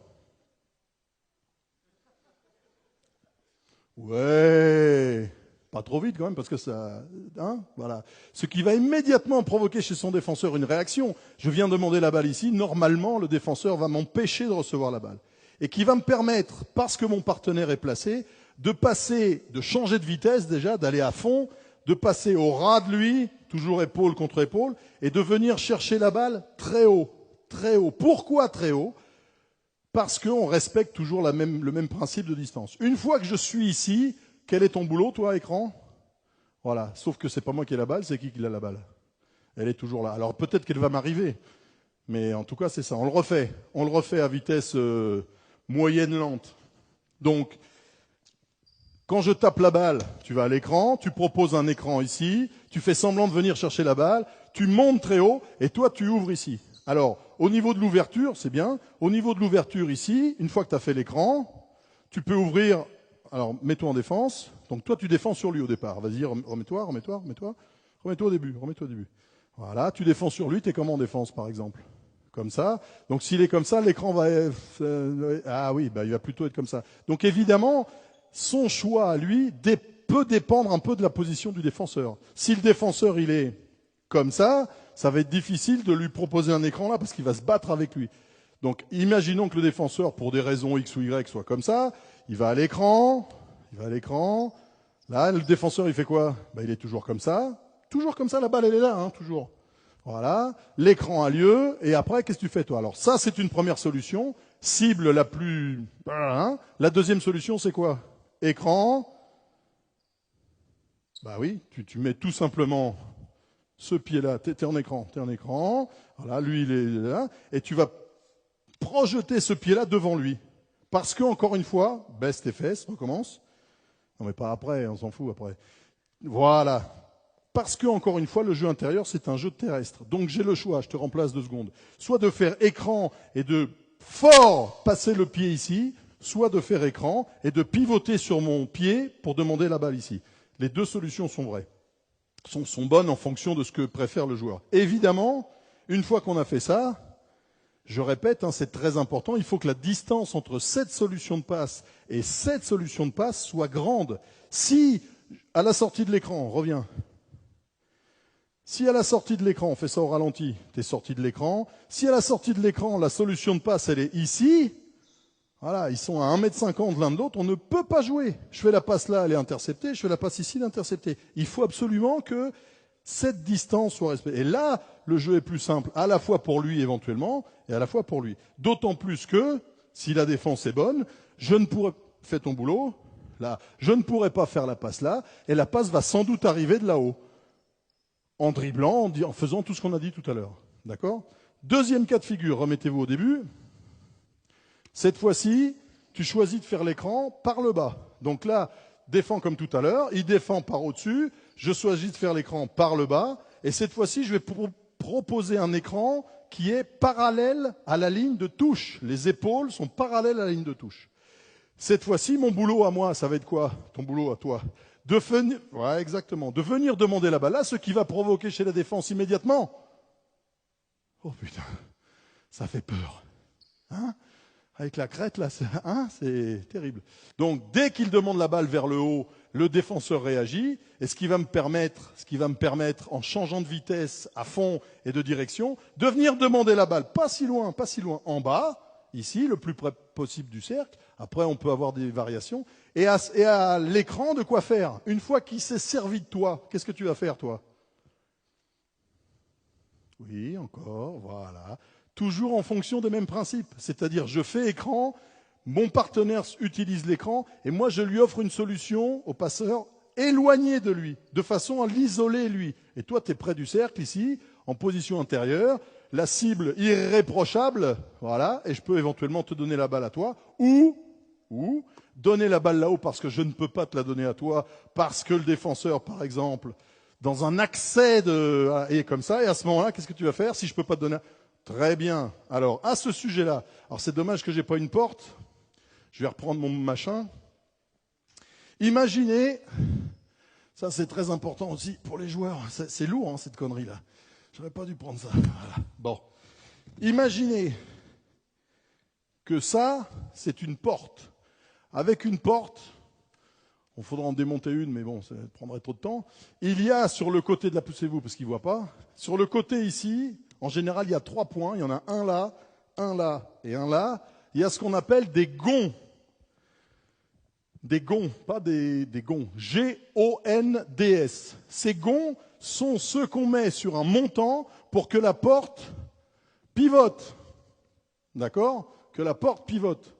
Ouais, pas trop vite quand même parce que ça, voilà. Ce qui va immédiatement provoquer chez son défenseur une réaction. Je viens demander la balle ici, normalement le défenseur va m'empêcher de recevoir la balle. Et qui va me permettre, parce que mon partenaire est placé, de passer, de changer de vitesse déjà, d'aller à fond, de passer au ras de lui, toujours épaule contre épaule, et de venir chercher la balle très haut, très haut. Pourquoi très haut ? Parce qu'on respecte toujours le même principe de distance. Une fois que je suis ici, quel est ton boulot, toi, écran ? Voilà, sauf que c'est pas moi qui ai la balle, c'est qui a la balle ? Elle est toujours là. Alors peut-être qu'elle va m'arriver, mais en tout cas c'est ça. On le refait à vitesse moyenne lente. Donc, quand je tape la balle, tu vas à l'écran, tu proposes un écran ici, tu fais semblant de venir chercher la balle, tu montes très haut, et toi tu ouvres ici. Alors, au niveau de l'ouverture, c'est bien. Au niveau de l'ouverture ici, une fois que tu as fait l'écran, tu peux ouvrir. Alors, mets-toi en défense. Donc, toi, tu défends sur lui au départ. Vas-y, remets-toi. Remets-toi au début. Voilà, tu défends sur lui. Tu es comment en défense, par exemple ? Comme ça. Donc, s'il est comme ça, l'écran va... ah oui, bah, il va plutôt être comme ça. Donc, évidemment, son choix à lui peut dépendre un peu de la position du défenseur. Si le défenseur, il est comme ça va être difficile de lui proposer un écran là parce qu'il va se battre avec lui. Donc, imaginons que le défenseur, pour des raisons X ou Y, soit comme ça. Il va à l'écran. Là, le défenseur, il fait quoi ? Ben, il est toujours comme ça. Toujours comme ça, la balle, elle est là, toujours. Voilà. L'écran a lieu. Et après, qu'est-ce que tu fais, toi ? Alors, ça, c'est une première solution. Cible la plus... La deuxième solution, c'est quoi ? Écran. Bah oui, tu mets tout simplement... Ce pied-là, t'es en écran. Voilà, lui, il est là. Et tu vas projeter ce pied-là devant lui. Parce que, encore une fois, baisse tes fesses, recommence. Non, mais pas après, on s'en fout après. Voilà. Parce que, encore une fois, le jeu intérieur, c'est un jeu terrestre. Donc, j'ai le choix, je te remplace 2 secondes. Soit de faire écran et de fort passer le pied ici, soit de faire écran et de pivoter sur mon pied pour demander la balle ici. Les 2 solutions sont vraies. Sont bonnes en fonction de ce que préfère le joueur. Évidemment, une fois qu'on a fait ça, je répète, c'est très important, il faut que la distance entre cette solution de passe et cette solution de passe soit grande. Si, à la sortie de l'écran, reviens. Si à la sortie de l'écran, on fait ça au ralenti, t'es sorti de l'écran. Si à la sortie de l'écran, la solution de passe, elle est ici, voilà, ils sont à 1,50 m l'un de l'autre, on ne peut pas jouer. Je fais la passe là, elle est interceptée, je fais la passe ici, elle est interceptée. Il faut absolument que cette distance soit respectée. Et là, le jeu est plus simple, à la fois pour lui éventuellement, et à la fois pour lui. D'autant plus que, si la défense est bonne, je ne pourrais... Fais ton boulot, là. Je ne pourrais pas faire la passe là, et la passe va sans doute arriver de là-haut. En dribblant, en faisant tout ce qu'on a dit tout à l'heure. D'accord ? Deuxième cas de figure, remettez-vous au début. Cette fois-ci, tu choisis de faire l'écran par le bas. Donc là, défends comme tout à l'heure, il défend par au-dessus, je choisis de faire l'écran par le bas, et cette fois-ci, je vais proposer un écran qui est parallèle à la ligne de touche. Les épaules sont parallèles à la ligne de touche. Cette fois-ci, mon boulot à moi, ça va être quoi ? Ton boulot à toi ? Ouais, exactement. De venir demander la balle là, ce qui va provoquer chez la défense immédiatement. Oh putain, ça fait peur. Avec la crête, là, c'est terrible. Donc, dès qu'il demande la balle vers le haut, le défenseur réagit. Et ce qui va me permettre, en changeant de vitesse à fond et de direction, de venir demander la balle, pas si loin, en bas, ici, le plus près possible du cercle. Après, on peut avoir des variations. Et à l'écran, de quoi faire ? Une fois qu'il s'est servi de toi, qu'est-ce que tu vas faire, toi ? Oui, encore, voilà. Toujours en fonction des mêmes principes. C'est-à-dire, je fais écran, mon partenaire utilise l'écran, et moi, je lui offre une solution au passeur éloignée de lui, de façon à l'isoler, lui. Et toi, tu es près du cercle, ici, en position intérieure, la cible irréprochable, voilà, et je peux éventuellement te donner la balle à toi, ou Ou donner la balle là-haut parce que je ne peux pas te la donner à toi, parce que le défenseur, par exemple, dans un accès est comme ça, et à ce moment-là, qu'est-ce que tu vas faire si je ne peux pas te donner? Très bien. Alors, à ce sujet-là, alors c'est dommage que je n'ai pas une porte. Je vais reprendre mon machin. Imaginez, ça c'est très important aussi pour les joueurs, c'est lourd hein, cette connerie-là. J'aurais pas dû prendre ça. Voilà. Bon. Imaginez que ça, c'est une porte. Avec une porte, il faudra en démonter une, mais bon, ça prendrait trop de temps. Il y a sur le côté de la, poussez-vous parce qu'il ne voit pas, sur le côté ici, en général, il y a 3 points. Il y en a un là et un là. Il y a ce qu'on appelle des gonds. Des gonds, pas des gonds. G-O-N-D-S. Ces gonds sont ceux qu'on met sur un montant pour que la porte pivote. D'accord? Que la porte pivote.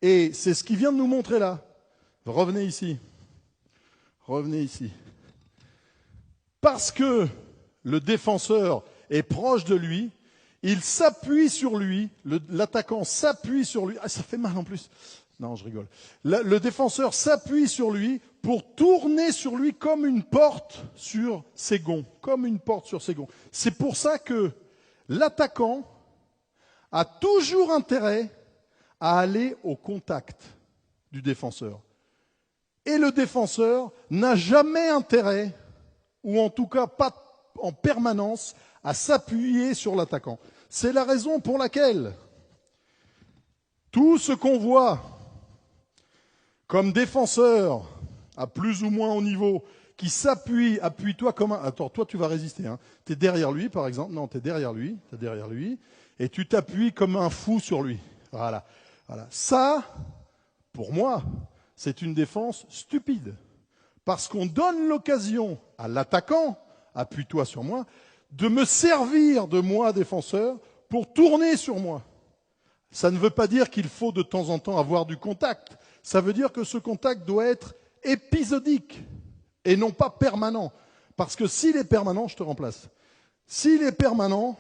Et c'est ce qu'il vient de nous montrer là. Revenez ici. Revenez ici. Parce que le défenseur est proche de lui, il s'appuie sur lui, l'attaquant s'appuie sur lui. Ah, ça fait mal en plus. Non, je rigole. Le défenseur s'appuie sur lui pour tourner sur lui comme une porte sur ses gonds. Comme une porte sur ses gonds. C'est pour ça que l'attaquant a toujours intérêt à aller au contact du défenseur. Et le défenseur n'a jamais intérêt, ou en tout cas pas en permanence, à s'appuyer sur l'attaquant. C'est la raison pour laquelle tout ce qu'on voit comme défenseur à plus ou moins haut niveau, qui s'appuie, appuie-toi comme un... Attends, toi tu vas résister. Hein. Tu es derrière lui par exemple. Non, tu es derrière lui. Et tu t'appuies comme un fou sur lui. Voilà. Ça, pour moi, c'est une défense stupide. Parce qu'on donne l'occasion à l'attaquant, appuie-toi sur moi, de me servir de moi, défenseur, pour tourner sur moi. Ça ne veut pas dire qu'il faut de temps en temps avoir du contact. Ça veut dire que ce contact doit être épisodique et non pas permanent. Parce que s'il est permanent, je te remplace. S'il est permanent,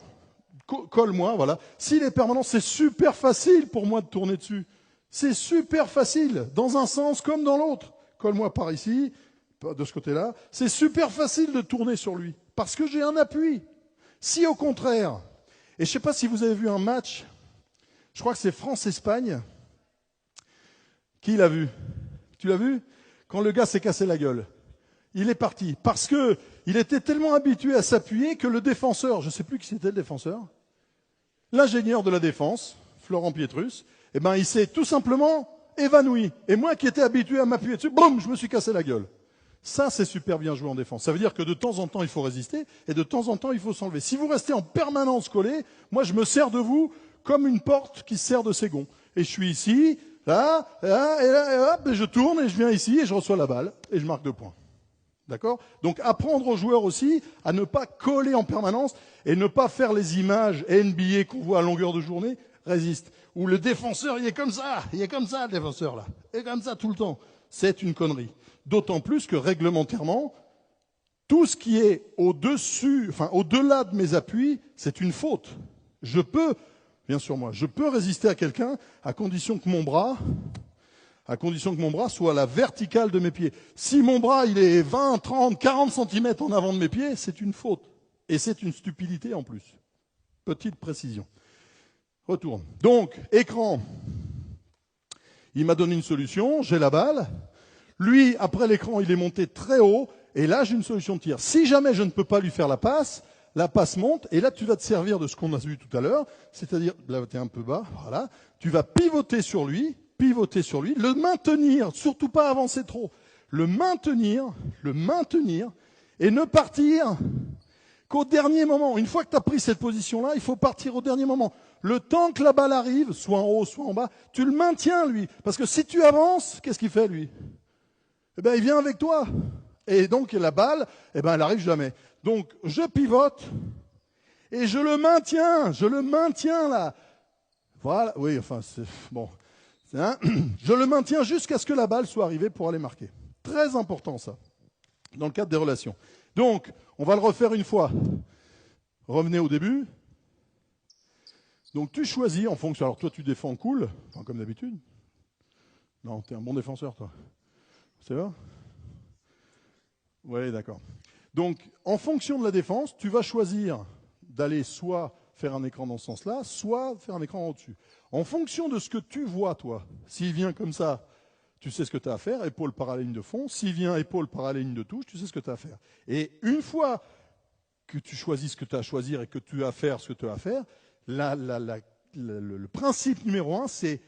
colle-moi, voilà. S'il est permanent, c'est super facile pour moi de tourner dessus. C'est super facile, dans un sens comme dans l'autre. Colle-moi par ici, de ce côté-là. C'est super facile de tourner sur lui, parce que j'ai un appui. Si au contraire, et je ne sais pas si vous avez vu un match, je crois que c'est France-Espagne. Qui l'a vu? Tu l'as vu? Quand le gars s'est cassé la gueule. Il est parti. Parce que il était tellement habitué à s'appuyer que le défenseur, je ne sais plus qui c'était le défenseur, l'ingénieur de la défense, Florent Pietrus, eh ben, il s'est tout simplement évanoui. Et moi qui étais habitué à m'appuyer dessus, boum, je me suis cassé la gueule. Ça, c'est super bien joué en défense. Ça veut dire que de temps en temps, il faut résister et de temps en temps, il faut s'enlever. Si vous restez en permanence collé, moi, je me sers de vous comme une porte qui se sert de ses gonds. Et je suis ici, là, et hop, et je tourne et je viens ici et je reçois la balle et je marque 2 points. D'accord? Donc, apprendre aux joueurs aussi à ne pas coller en permanence et ne pas faire les images NBA qu'on voit à longueur de journée, résiste. Où le défenseur, il est comme ça, le défenseur, là. Il est comme ça tout le temps. C'est une connerie. D'autant plus que réglementairement, tout ce qui est au-dessus, enfin, au-delà de mes appuis, c'est une faute. Je peux, bien sûr moi, je peux résister à quelqu'un à condition que mon bras soit à la verticale de mes pieds. Si mon bras, il est 20, 30, 40 cm en avant de mes pieds, c'est une faute. Et c'est une stupidité en plus. Petite précision. Retourne. Donc, écran. Il m'a donné une solution, j'ai la balle. Lui, après l'écran, il est monté très haut. Et là, j'ai une solution de tir. Si jamais je ne peux pas lui faire la passe monte. Et là, tu vas te servir de ce qu'on a vu tout à l'heure. C'est-à-dire, là, tu es un peu bas. Voilà. Tu vas pivoter sur lui, le maintenir, surtout pas avancer trop. Le maintenir, et ne partir qu'au dernier moment. Une fois que tu as pris cette position-là, il faut partir au dernier moment. Le temps que la balle arrive, soit en haut, soit en bas, tu le maintiens, lui. Parce que si tu avances, qu'est-ce qu'il fait, lui? Eh bien, il vient avec toi. Et donc, la balle, eh ben, elle n'arrive jamais. Donc, je pivote et je le maintiens là. Voilà, oui, enfin, c'est bon. Hein, je le maintiens jusqu'à ce que la balle soit arrivée pour aller marquer. Très important, ça, dans le cadre des relations. Donc, on va le refaire une fois. Revenez au début. Donc, tu choisis en fonction. Alors, toi, tu défends cool, enfin, comme d'habitude. Non, tu es un bon défenseur, toi. C'est vrai? Oui, d'accord. Donc, en fonction de la défense, tu vas choisir d'aller soit faire un écran dans ce sens-là, soit faire un écran en dessus. En fonction de ce que tu vois, toi, s'il vient comme ça, tu sais ce que tu as à faire, épaule par la ligne de fond. S'il vient épaule par la ligne de touche, tu sais ce que tu as à faire. Et une fois que tu choisis ce que tu as à choisir et que tu as à faire ce que tu as à faire, le principe numéro 1, c'est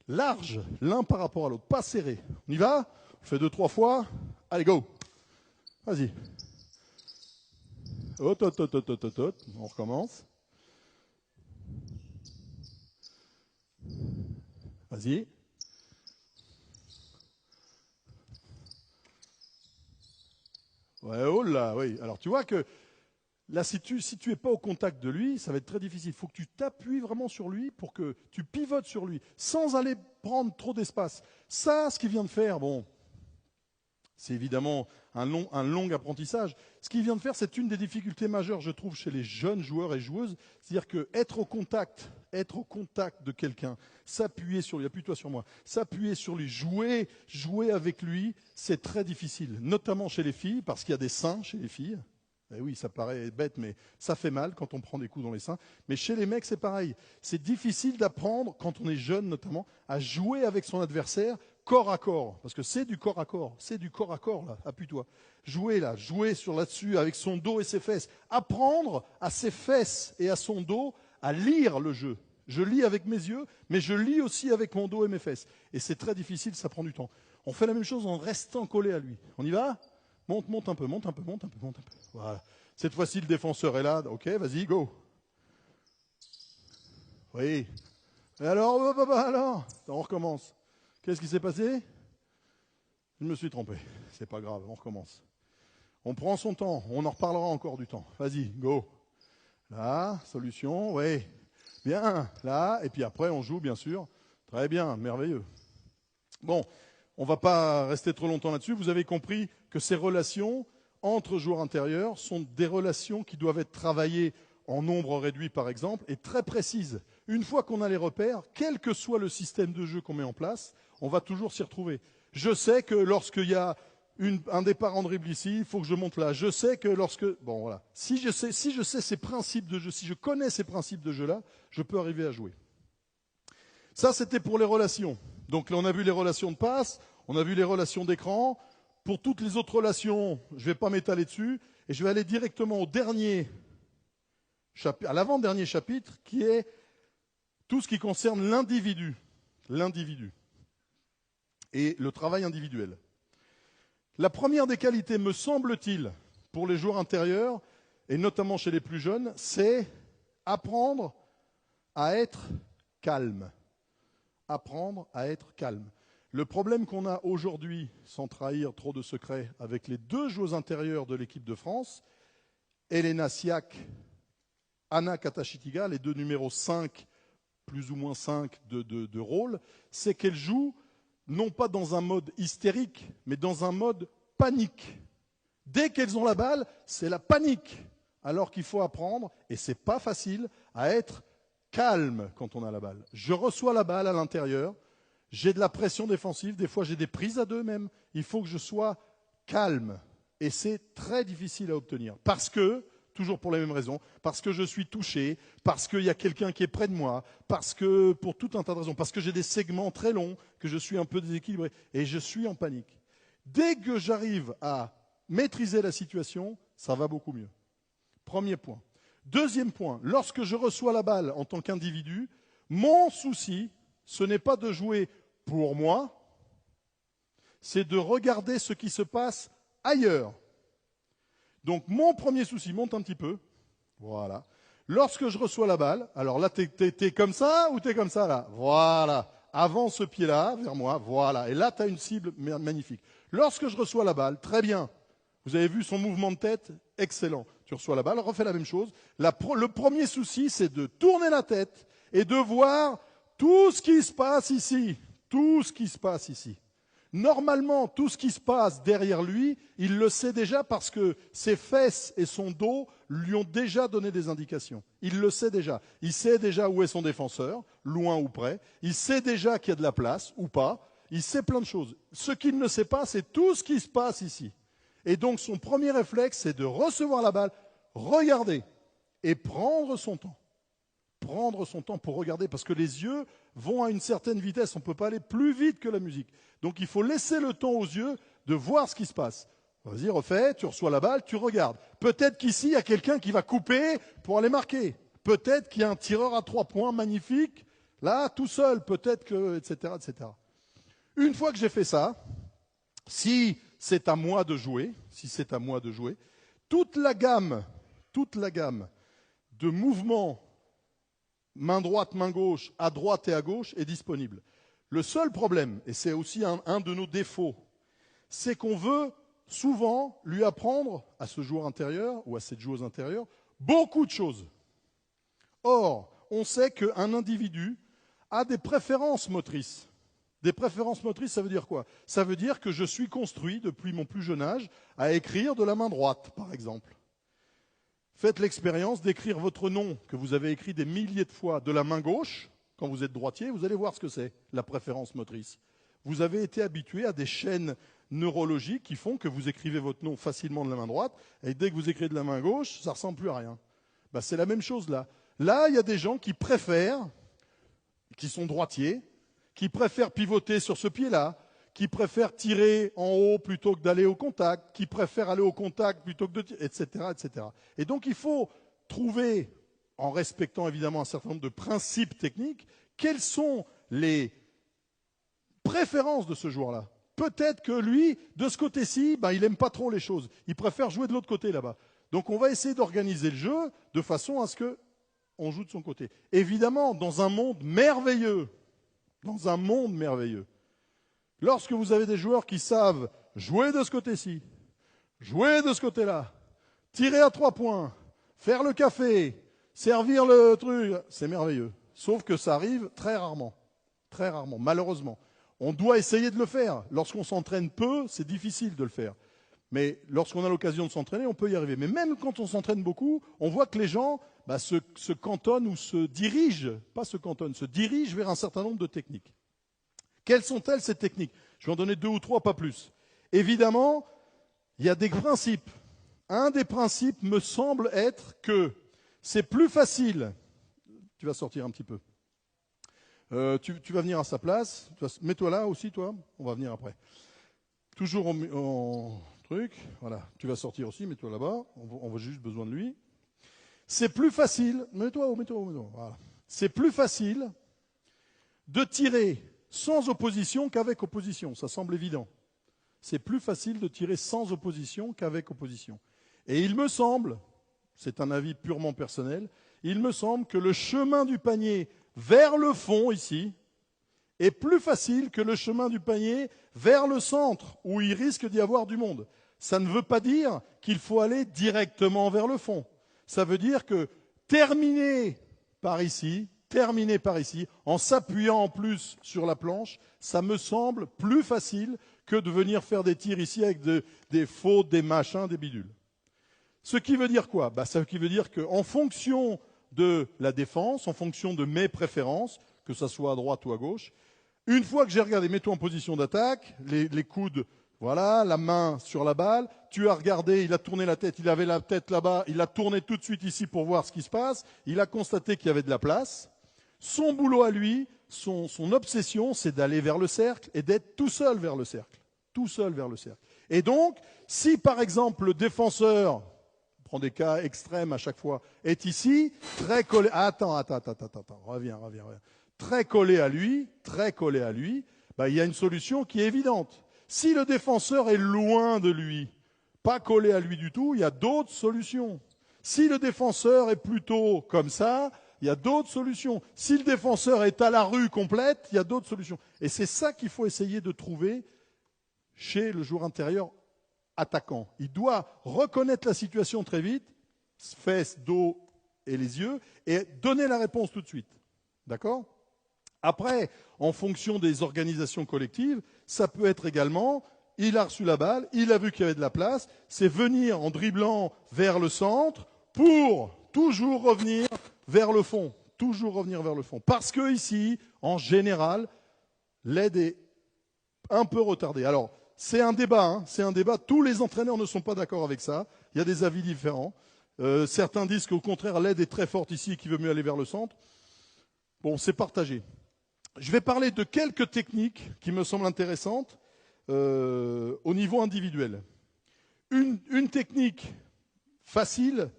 large, l'un par rapport à l'autre, pas serré. On y va? On fait 2-3 fois. Allez, go! Vas-y. On recommence. Vas-y. Ouais, oh là, oui. Alors tu vois que là, si tu es pas au contact de lui, ça va être très difficile. Il faut que tu t'appuies vraiment sur lui pour que tu pivotes sur lui, sans aller prendre trop d'espace. Ça, ce qu'il vient de faire, bon, c'est évidemment un long apprentissage. Ce qu'il vient de faire, c'est une des difficultés majeures, je trouve, chez les jeunes joueurs et joueuses. C'est-à-dire qu'être au contact de quelqu'un, s'appuyer sur lui, appuie-toi sur moi, s'appuyer sur lui, jouer avec lui, c'est très difficile. Notamment chez les filles, parce qu'il y a des seins chez les filles. Eh oui, ça paraît bête, mais ça fait mal quand on prend des coups dans les seins. Mais chez les mecs, c'est pareil. C'est difficile d'apprendre, quand on est jeune notamment, à jouer avec son adversaire corps à corps. Parce que c'est du corps à corps. C'est du corps à corps, là. Appuie-toi. Jouer, là. Jouer sur là-dessus, avec son dos et ses fesses. Apprendre à ses fesses et à son dos à lire le jeu. Je lis avec mes yeux, mais je lis aussi avec mon dos et mes fesses. Et c'est très difficile, ça prend du temps. On fait la même chose en restant collé à lui. On y va ? Monte un peu. Voilà. Cette fois-ci, le défenseur est là. Ok, vas-y, go. Oui. Et alors, on recommence. Qu'est-ce qui s'est passé? Je me suis trompé. C'est pas grave, on recommence. On prend son temps. On en reparlera encore du temps. Vas-y, go. Là, solution, oui. Bien, là. Et puis après, on joue, bien sûr. Très bien, merveilleux. Bon. On ne va pas rester trop longtemps là-dessus. Vous avez compris que ces relations entre joueurs intérieurs sont des relations qui doivent être travaillées en nombre réduit, par exemple, et très précises. Une fois qu'on a les repères, quel que soit le système de jeu qu'on met en place, on va toujours s'y retrouver. Je sais que lorsqu'il y a un départ en dribble ici, il faut que je monte là. Je sais que lorsque... Bon, voilà. Si je sais ces principes de jeu, si je connais ces principes de jeu-là, je peux arriver à jouer. Ça, c'était pour les relations. Donc là, on a vu les relations de passe, on a vu les relations d'écran. Pour toutes les autres relations, je ne vais pas m'étaler dessus, et je vais aller directement au à l'avant-dernier chapitre, qui est tout ce qui concerne l'individu. L'individu. Et le travail individuel. La première des qualités, me semble-t-il, pour les joueurs intérieurs, et notamment chez les plus jeunes, c'est apprendre à être calme. Apprendre à être calme. Le problème qu'on a aujourd'hui, sans trahir trop de secrets, avec les deux joueuses intérieures de l'équipe de France, Elena Siak, Anna Katashitiga, les deux numéros 5, plus ou moins 5 de rôle, c'est qu'elles jouent non pas dans un mode hystérique, mais dans un mode panique. Dès qu'elles ont la balle, c'est la panique. Alors qu'il faut apprendre, et c'est pas facile, à être calme quand on a la balle. Je reçois la balle à l'intérieur, j'ai de la pression défensive, des fois j'ai des prises à deux même. Il faut que je sois calme. Et c'est très difficile à obtenir. Parce que, toujours pour les mêmes raisons, parce que je suis touché, parce qu'il y a quelqu'un qui est près de moi, parce que, pour tout un tas de raisons, parce que j'ai des segments très longs, que je suis un peu déséquilibré, et je suis en panique. Dès que j'arrive à maîtriser la situation, ça va beaucoup mieux. Premier point. Deuxième point, lorsque je reçois la balle en tant qu'individu, mon souci, ce n'est pas de jouer pour moi, c'est de regarder ce qui se passe ailleurs. Donc mon premier souci, monte un petit peu, voilà. Lorsque je reçois la balle, alors là, t'es comme ça ou t'es comme ça là? Voilà. Avance ce pied-là vers moi, voilà. Et là, tu as une cible magnifique. Lorsque je reçois la balle, très bien. Vous avez vu son mouvement de tête? Excellent. Tu reçois la balle, refais la même chose. Le premier souci, c'est de tourner la tête et de voir tout ce qui se passe ici. Tout ce qui se passe ici. Normalement, tout ce qui se passe derrière lui, il le sait déjà parce que ses fesses et son dos lui ont déjà donné des indications. Il le sait déjà. Il sait déjà où est son défenseur, loin ou près. Il sait déjà qu'il y a de la place ou pas. Il sait plein de choses. Ce qu'il ne sait pas, c'est tout ce qui se passe ici. Et donc son premier réflexe, c'est de recevoir la balle, regarder et prendre son temps. Prendre son temps pour regarder, parce que les yeux vont à une certaine vitesse. On ne peut pas aller plus vite que la musique. Donc il faut laisser le temps aux yeux de voir ce qui se passe. Vas-y, refais, tu reçois la balle, tu regardes. Peut-être qu'ici, il y a quelqu'un qui va couper pour aller marquer. Peut-être qu'il y a un tireur à 3 points magnifique, là, tout seul, peut-être que, etc., etc. Une fois que j'ai fait ça, si c'est à moi de jouer, toute la gamme de mouvements, main droite, main gauche, à droite et à gauche, est disponible. Le seul problème, et c'est aussi un de nos défauts, c'est qu'on veut souvent lui apprendre à ce joueur intérieur ou à cette joueuse intérieure beaucoup de choses. Or, on sait qu'un individu a des préférences motrices. Des préférences motrices, ça veut dire quoi? Ça veut dire que je suis construit depuis mon plus jeune âge à écrire de la main droite, par exemple. Faites l'expérience d'écrire votre nom, que vous avez écrit des milliers de fois, de la main gauche. Quand vous êtes droitier, vous allez voir ce que c'est, la préférence motrice. Vous avez été habitué à des chaînes neurologiques qui font que vous écrivez votre nom facilement de la main droite, et dès que vous écrivez de la main gauche, ça ne ressemble plus à rien. Ben, c'est la même chose là. Là, il y a des gens qui préfèrent, qui sont droitiers, qui préfèrent pivoter sur ce pied-là, qui préfèrent tirer en haut plutôt que d'aller au contact, qui préfèrent aller au contact plutôt que de tirer, etc., etc. Et donc il faut trouver, en respectant évidemment un certain nombre de principes techniques, quelles sont les préférences de ce joueur-là. Peut-être que lui, de ce côté-ci, ben, il n'aime pas trop les choses. Il préfère jouer de l'autre côté là-bas. Donc on va essayer d'organiser le jeu de façon à ce qu'on joue de son côté. Évidemment, dans un monde merveilleux, lorsque vous avez des joueurs qui savent jouer de ce côté-ci, jouer de ce côté-là, tirer à 3 points, faire le café, servir le truc, c'est merveilleux. Sauf que ça arrive très rarement, malheureusement. On doit essayer de le faire. Lorsqu'on s'entraîne peu, c'est difficile de le faire. Mais lorsqu'on a l'occasion de s'entraîner, on peut y arriver. Mais même quand on s'entraîne beaucoup, on voit que les gens se cantonnent ou se dirigent vers un certain nombre de techniques. Quelles sont-elles, ces techniques? Je vais en donner 2 ou 3, pas plus. Évidemment, il y a des principes. Un des principes me semble être que c'est plus facile. Tu vas sortir un petit peu. Tu vas venir à sa place. Mets-toi là aussi, toi. On va venir après. Toujours en truc. Voilà. Tu vas sortir aussi. Mets-toi là-bas. On a juste besoin de lui. C'est plus facile. Mets-toi. Voilà. C'est plus facile de tirer sans opposition qu'avec opposition. Ça semble évident. C'est plus facile de tirer sans opposition qu'avec opposition. Et il me semble, c'est un avis purement personnel, il me semble que le chemin du panier vers le fond, ici, est plus facile que le chemin du panier vers le centre, où il risque d'y avoir du monde. Ça ne veut pas dire qu'il faut aller directement vers le fond. Ça veut dire que terminer par ici, en s'appuyant en plus sur la planche, ça me semble plus facile que de venir faire des tirs ici avec des fautes, des machins, des bidules. Ce qui veut dire quoi? Ce qui veut dire qu'en fonction de la défense, en fonction de mes préférences, que ce soit à droite ou à gauche, une fois que j'ai regardé, mets-toi en position d'attaque, les coudes, voilà, la main sur la balle, tu as regardé, il a tourné la tête, il avait la tête là-bas, il a tourné tout de suite ici pour voir ce qui se passe, il a constaté qu'il y avait de la place. Son boulot à lui, son obsession, c'est d'aller vers le cercle et d'être tout seul vers le cercle. Tout seul vers le cercle. Et donc, si par exemple le défenseur, on prend des cas extrêmes à chaque fois, est ici, très collé. Attends, reviens. Très collé à lui, il y a une solution qui est évidente. Si le défenseur est loin de lui, pas collé à lui du tout, il y a d'autres solutions. Si le défenseur est plutôt comme ça, il y a d'autres solutions. Si le défenseur est à la rue complète, il y a d'autres solutions. Et c'est ça qu'il faut essayer de trouver chez le joueur intérieur attaquant. Il doit reconnaître la situation très vite, fesses, dos et les yeux, et donner la réponse tout de suite. D'accord? Après, en fonction des organisations collectives, ça peut être également, il a reçu la balle, il a vu qu'il y avait de la place, c'est venir en dribblant vers le centre pour toujours revenir vers le fond. Toujours revenir vers le fond. Parce que ici, en général, l'aide est un peu retardé. Alors, c'est un débat, hein, c'est un débat. Tous les entraîneurs ne sont pas d'accord avec ça. Il y a des avis différents. Certains disent qu'au contraire, l'aide est très forte ici et qu'il veut mieux aller vers le centre. Bon, c'est partagé. Je vais parler de quelques techniques qui me semblent intéressantes au niveau individuel. Une technique facile,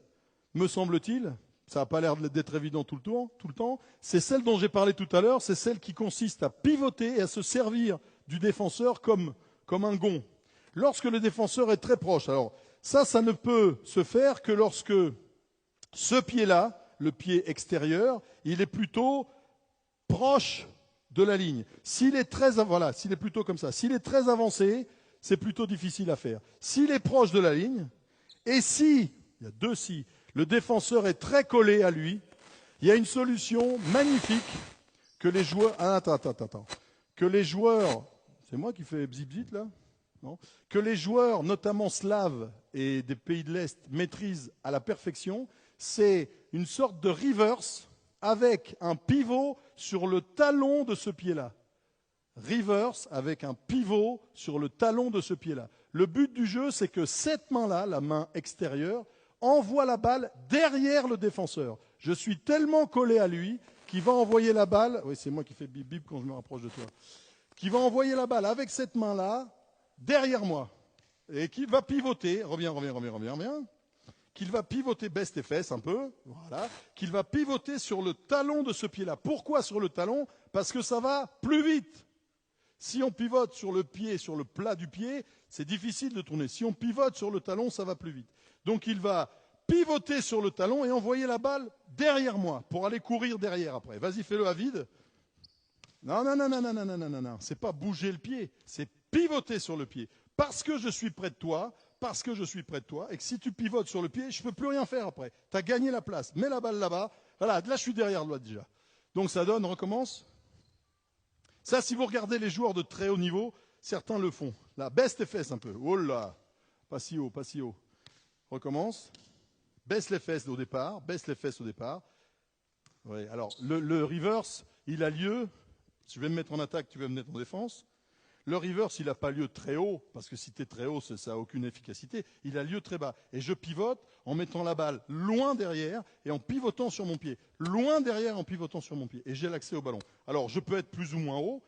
me semble-t-il, ça n'a pas l'air d'être évident tout le temps, c'est celle dont j'ai parlé tout à l'heure, c'est celle qui consiste à pivoter et à se servir du défenseur comme un gond. Lorsque le défenseur est très proche. Alors, ça ne peut se faire que lorsque ce pied-là, le pied extérieur, il est plutôt proche de la ligne. S'il est plutôt comme ça. S'il est très avancé, c'est plutôt difficile à faire. S'il est proche de la ligne, et si, il y a deux si, le défenseur est très collé à lui, il y a une solution magnifique que les joueurs... Que les joueurs... C'est moi qui fais bzip-zip là ? Non. Que les joueurs, notamment slaves et des pays de l'Est, maîtrisent à la perfection, c'est une sorte de reverse avec un pivot sur le talon de ce pied-là. Reverse avec un pivot sur le talon de ce pied-là. Le but du jeu, c'est que cette main-là, la main extérieure, envoie la balle derrière le défenseur. Je suis tellement collé à lui qu'il va envoyer la balle... Oui, c'est moi qui fais bip-bip quand je me rapproche de toi. Qui va envoyer la balle avec cette main-là derrière moi. Et qui va pivoter... Reviens. Qu'il va pivoter, baisse tes fesses un peu, voilà, qu'il va pivoter sur le talon de ce pied-là. Pourquoi sur le talon? Parce que ça va plus vite. Si on pivote sur le pied, sur le plat du pied, c'est difficile de tourner. Si on pivote sur le talon, ça va plus vite. Donc il va pivoter sur le talon et envoyer la balle derrière moi pour aller courir derrière après. Vas-y, fais-le à vide. Non. C'est pas bouger le pied, c'est pivoter sur le pied. Parce que je suis près de toi, et que si tu pivotes sur le pied, je ne peux plus rien faire après. Tu as gagné la place. Mets la balle là-bas. Voilà, là je suis derrière toi déjà. Donc ça donne, recommence. Ça, si vous regardez les joueurs de très haut niveau, certains le font. Là, baisse tes fesses un peu. Oh là, pas si haut. Recommence. Baisse les fesses au départ. Oui, alors, le reverse, il a lieu. Je vais me mettre en attaque, tu vas me mettre en défense. Le reverse, il n'a pas lieu très haut, parce que si tu es très haut, ça n'a aucune efficacité. Il a lieu très bas. Et je pivote en mettant la balle loin derrière et en pivotant sur mon pied. Loin derrière en pivotant sur mon pied. Et j'ai l'accès au ballon. Alors, je peux être plus ou moins haut.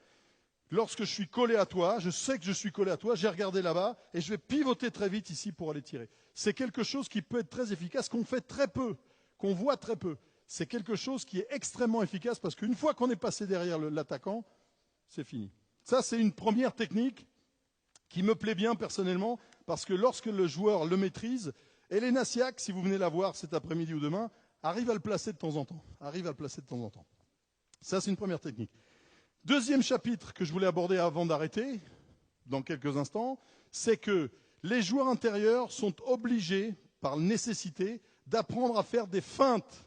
Lorsque je suis collé à toi, je sais que je suis collé à toi, j'ai regardé là-bas et je vais pivoter très vite ici pour aller tirer. C'est quelque chose qui peut être très efficace, qu'on fait très peu, qu'on voit très peu. C'est quelque chose qui est extrêmement efficace parce qu'une fois qu'on est passé derrière l'attaquant, c'est fini. Ça, c'est une première technique qui me plaît bien personnellement, parce que lorsque le joueur le maîtrise, Elena Siak, si vous venez la voir cet après-midi ou demain, arrive à le placer de temps en temps. Ça, c'est une première technique. Deuxième chapitre que je voulais aborder avant d'arrêter, dans quelques instants, c'est que les joueurs intérieurs sont obligés, par nécessité, d'apprendre à faire des feintes.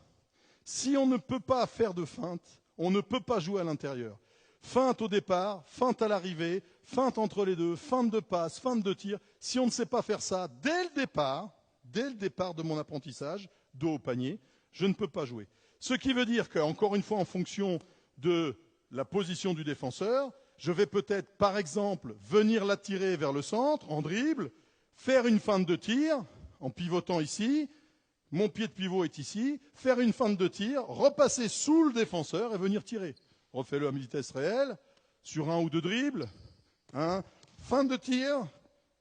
Si on ne peut pas faire de feintes, on ne peut pas jouer à l'intérieur. Feinte au départ, feinte à l'arrivée, feinte entre les deux, feinte de passe, feinte de tir. Si on ne sait pas faire ça dès le départ de mon apprentissage, dos au panier, je ne peux pas jouer. Ce qui veut dire qu'encore une fois, en fonction de la position du défenseur, je vais peut-être, par exemple, venir la tirer vers le centre, en dribble, faire une feinte de tir, en pivotant ici, mon pied de pivot est ici, faire une feinte de tir, repasser sous le défenseur et venir tirer. Refais-le à vitesse réelle, sur un ou deux dribbles. Fin de tir,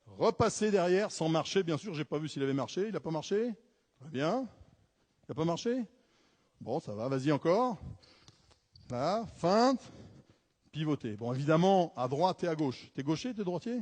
repasser derrière, sans marcher, bien sûr. Je n'ai pas vu s'il avait marché. Il n'a pas marché? Très bien. Il n'a pas marché? Bon, ça va, vas-y encore. Là, feinte, pivoter. Bon, évidemment, à droite et à gauche. T'es gaucher, t'es droitier?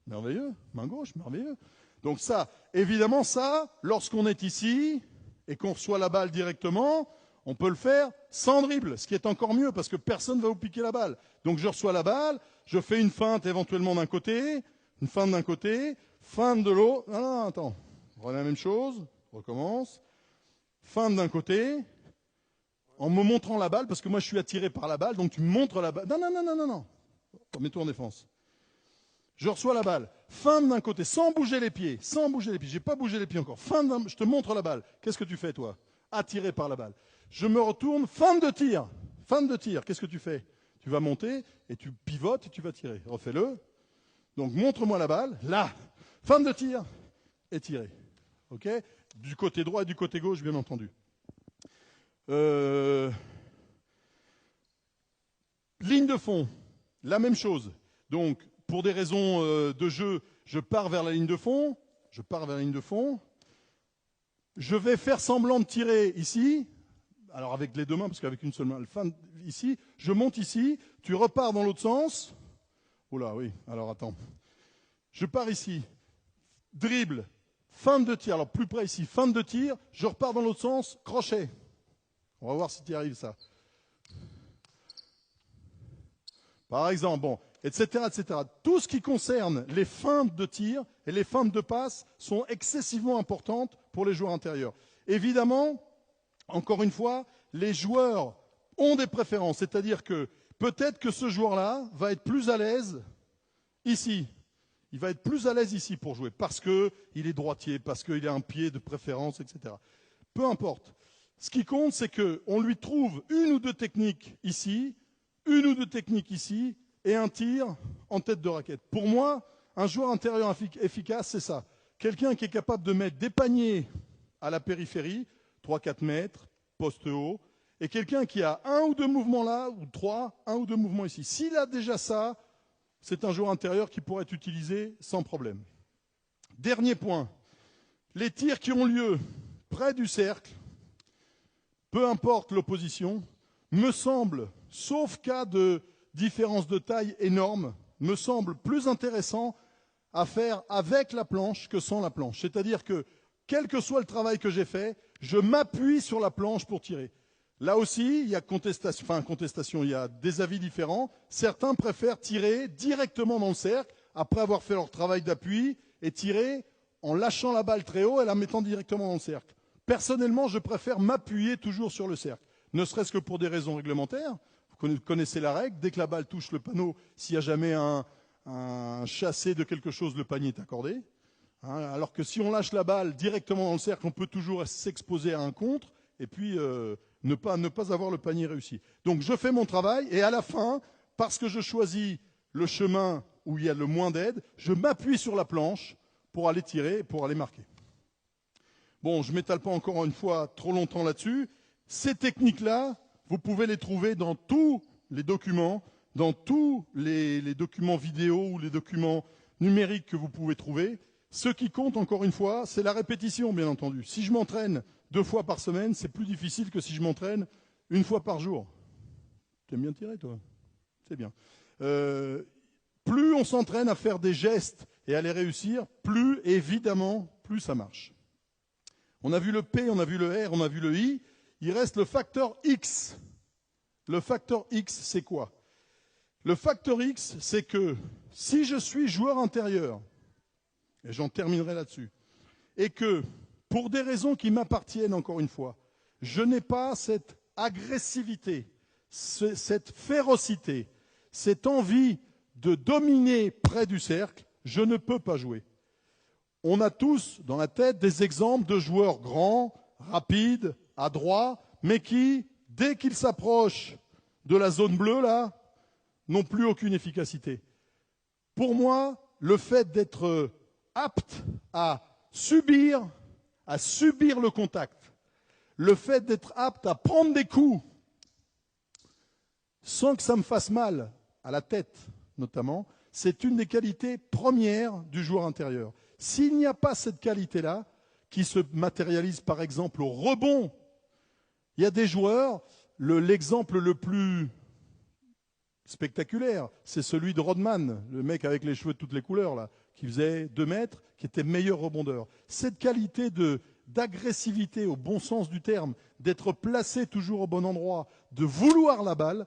Merveilleux. Main gauche, merveilleux. Donc ça, évidemment, ça, lorsqu'on est ici et qu'on reçoit la balle directement, on peut le faire sans dribble, ce qui est encore mieux parce que personne ne va vous piquer la balle. Donc je reçois la balle, je fais une feinte éventuellement d'un côté, une feinte d'un côté, feinte de l'autre. Non, attends. On la même chose, recommence. Feinte d'un côté, en me montrant la balle, parce que moi je suis attiré par la balle, donc tu me montres la balle. Non. Mets-toi en défense. Je reçois la balle, feinte d'un côté, sans bouger les pieds. J'ai pas bougé les pieds encore. Je te montre la balle. Qu'est-ce que tu fais, toi? Attiré par la balle. Je me retourne, feinte de tir. Qu'est-ce que tu fais? Tu vas monter et tu pivotes et tu vas tirer. Refais-le. Donc montre-moi la balle. Là, fin de tir et tirer. Ok? Du côté droit et du côté gauche, bien entendu. Ligne de fond, la même chose. Donc, pour des raisons de jeu, je pars vers la ligne de fond. Je pars vers la ligne de fond. Je vais faire semblant de tirer ici. Alors avec les deux mains, parce qu'avec une seule main, ici. Je monte ici. Tu repars dans l'autre sens. Oula, oui. Alors attends. Je pars ici. Dribble. Fin de tir. Alors plus près ici. Fin de tir. Je repars dans l'autre sens. Crochet. On va voir si tu y arrives ça. Par exemple, bon, etc., etc. Tout ce qui concerne les feintes de tir et les feintes de passe sont excessivement importantes pour les joueurs intérieurs. Évidemment, encore une fois, les joueurs ont des préférences. C'est-à-dire que peut-être que ce joueur-là va être plus à l'aise ici. Il va être plus à l'aise ici pour jouer parce qu'il est droitier, parce qu'il a un pied de préférence, etc. Peu importe. Ce qui compte, c'est qu'on lui trouve une ou deux techniques ici, une ou deux techniques ici, et un tir en tête de raquette. Pour moi, un joueur intérieur efficace, c'est ça. Quelqu'un qui est capable de mettre des paniers à la périphérie, 3-4 mètres, poste haut, et quelqu'un qui a un ou deux mouvements là, ou trois, un ou deux mouvements ici. S'il a déjà ça, c'est un joueur intérieur qui pourrait être utilisé sans problème. Dernier point, les tirs qui ont lieu près du cercle, peu importe l'opposition, me semble, sauf cas de différence de taille énorme, me semble plus intéressant à faire avec la planche que sans la planche. C'est-à-dire que, quel que soit le travail que j'ai fait, je m'appuie sur la planche pour tirer. Là aussi, il y a contestation, il y a des avis différents. Certains préfèrent tirer directement dans le cercle, après avoir fait leur travail d'appui, et tirer en lâchant la balle très haut et la mettant directement dans le cercle. Personnellement, je préfère m'appuyer toujours sur le cercle, ne serait-ce que pour des raisons réglementaires. Vous connaissez la règle, dès que la balle touche le panneau, s'il y a jamais un chassé de quelque chose, le panier est accordé. Alors que si on lâche la balle directement dans le cercle, on peut toujours s'exposer à un contre et puis ne pas avoir le panier réussi. Donc je fais mon travail et à la fin, parce que je choisis le chemin où il y a le moins d'aide, je m'appuie sur la planche pour aller tirer et pour aller marquer. Bon, je ne m'étale pas encore une fois trop longtemps là-dessus. Ces techniques-là, vous pouvez les trouver dans tous les documents, dans tous les documents vidéo ou les documents numériques que vous pouvez trouver. Ce qui compte, encore une fois, c'est la répétition, bien entendu. Si je m'entraîne 2 fois par semaine, c'est plus difficile que si je m'entraîne 1 fois par jour. Tu aimes bien tirer, toi? C'est bien. Plus on s'entraîne à faire des gestes et à les réussir, plus, évidemment, plus ça marche. On a vu le P, on a vu le R, on a vu le I. Il reste le facteur X. Le facteur X, c'est quoi? Le facteur X, c'est que si je suis joueur intérieur, et j'en terminerai là-dessus, et que, pour des raisons qui m'appartiennent encore une fois, je n'ai pas cette agressivité, cette férocité, cette envie de dominer près du cercle, je ne peux pas jouer. On a tous dans la tête des exemples de joueurs grands, rapides, adroits, mais qui, dès qu'ils s'approchent de la zone bleue, là, n'ont plus aucune efficacité. Pour moi, le fait d'être apte à subir le contact, le fait d'être apte à prendre des coups sans que ça me fasse mal, à la tête notamment, c'est une des qualités premières du joueur intérieur. S'il n'y a pas cette qualité-là, qui se matérialise par exemple au rebond, il y a des joueurs, l'exemple le plus spectaculaire, c'est celui de Rodman, le mec avec les cheveux de toutes les couleurs, là, qui faisait 2 mètres, qui était meilleur rebondeur. Cette qualité d'agressivité au bon sens du terme, d'être placé toujours au bon endroit, de vouloir la balle,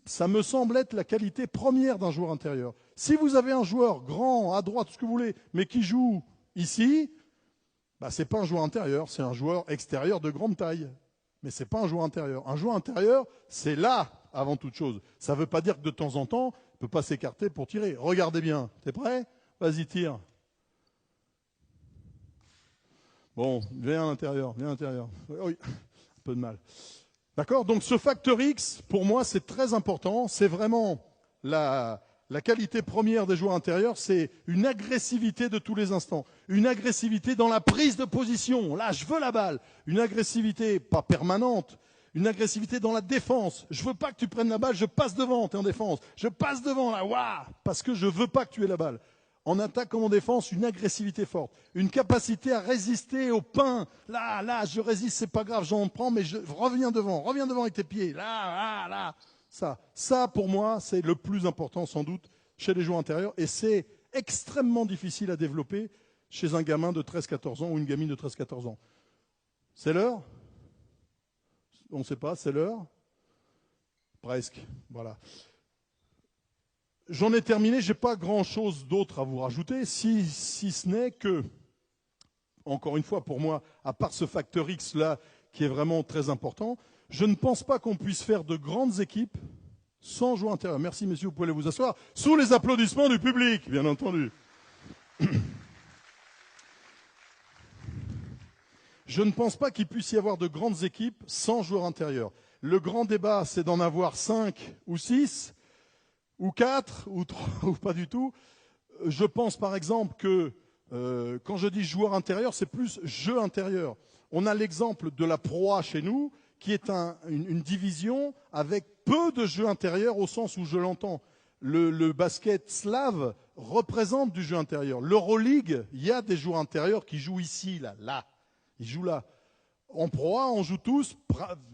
ça me semble être la qualité première d'un joueur intérieur. Si vous avez un joueur grand, à droite, ce que vous voulez, mais qui joue ici, bah, c'est pas un joueur intérieur, c'est un joueur extérieur de grande taille. Mais c'est pas un joueur intérieur. Un joueur intérieur, c'est là, avant toute chose. Ça veut pas dire que de temps en temps, il peut pas s'écarter pour tirer. Regardez bien. T'es prêt? Vas-y, tire. Bon, viens à l'intérieur, viens à l'intérieur. Oui, un peu de mal. D'accord? Donc ce facteur X, pour moi, c'est très important. C'est vraiment la qualité première des joueurs intérieurs, c'est une agressivité de tous les instants. Une agressivité dans la prise de position. Là, je veux la balle. Une agressivité pas permanente. Une agressivité dans la défense. Je veux pas que tu prennes la balle, je passe devant, tu es en défense. Je passe devant, là, waouh, parce que je veux pas que tu aies la balle. En attaque comme en défense, une agressivité forte. Une capacité à résister au pain. Là, je résiste, c'est pas grave, j'en prends, mais je reviens devant avec tes pieds. Là. Ça, pour moi, c'est le plus important, sans doute, chez les joueurs intérieurs. Et c'est extrêmement difficile à développer chez un gamin de 13-14 ans ou une gamine de 13-14 ans. C'est l'heure? On ne sait pas, c'est l'heure? Presque, voilà. J'en ai terminé, je n'ai pas grand-chose d'autre à vous rajouter, si ce n'est que, encore une fois, pour moi, à part ce facteur X-là, qui est vraiment très important, je ne pense pas qu'on puisse faire de grandes équipes sans joueurs intérieurs. Merci, messieurs, vous pouvez aller vous asseoir, sous les applaudissements du public, bien entendu. Je ne pense pas qu'il puisse y avoir de grandes équipes sans joueurs intérieurs. Le grand débat, c'est d'en avoir 5 ou 6, ou 4, ou 3, ou pas du tout. Je pense par exemple que quand je dis joueur intérieur, c'est plus jeu intérieur. On a l'exemple de la Pro A chez nous, qui est une division avec peu de jeu intérieur au sens où je l'entends. Le basket slave représente du jeu intérieur. L'Euroleague, il y a des joueurs intérieurs qui jouent ici, là. Ils jouent là. En Pro A, on joue tous,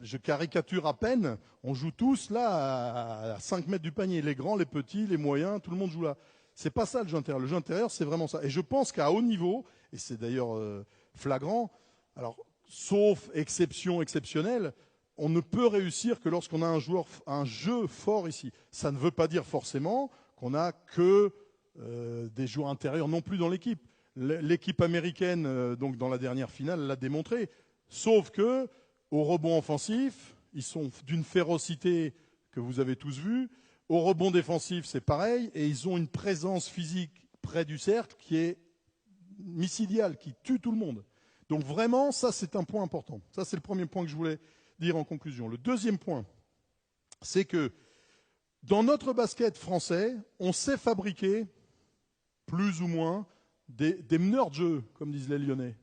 je caricature à peine, on joue tous là à 5 mètres du panier. Les grands, les petits, les moyens, tout le monde joue là. C'est pas ça le jeu intérieur. Le jeu intérieur, c'est vraiment ça. Et je pense qu'à haut niveau, et c'est d'ailleurs flagrant, alors sauf exception exceptionnelle, on ne peut réussir que lorsqu'on a un jeu fort ici. Ça ne veut pas dire forcément qu'on n'a que des joueurs intérieurs non plus dans l'équipe. L'équipe américaine, donc dans la dernière finale, l'a démontré. Sauf que, au rebond offensif, ils sont d'une férocité que vous avez tous vue. Au rebond défensif, c'est pareil. Et ils ont une présence physique près du cercle qui est missiliale, qui tue tout le monde. Donc vraiment, ça, c'est un point important. Ça, c'est le premier point que je voulais dire en conclusion. Le deuxième point, c'est que dans notre basket français, on sait fabriquer, plus ou moins, des meneurs de jeu, comme disent les Lyonnais.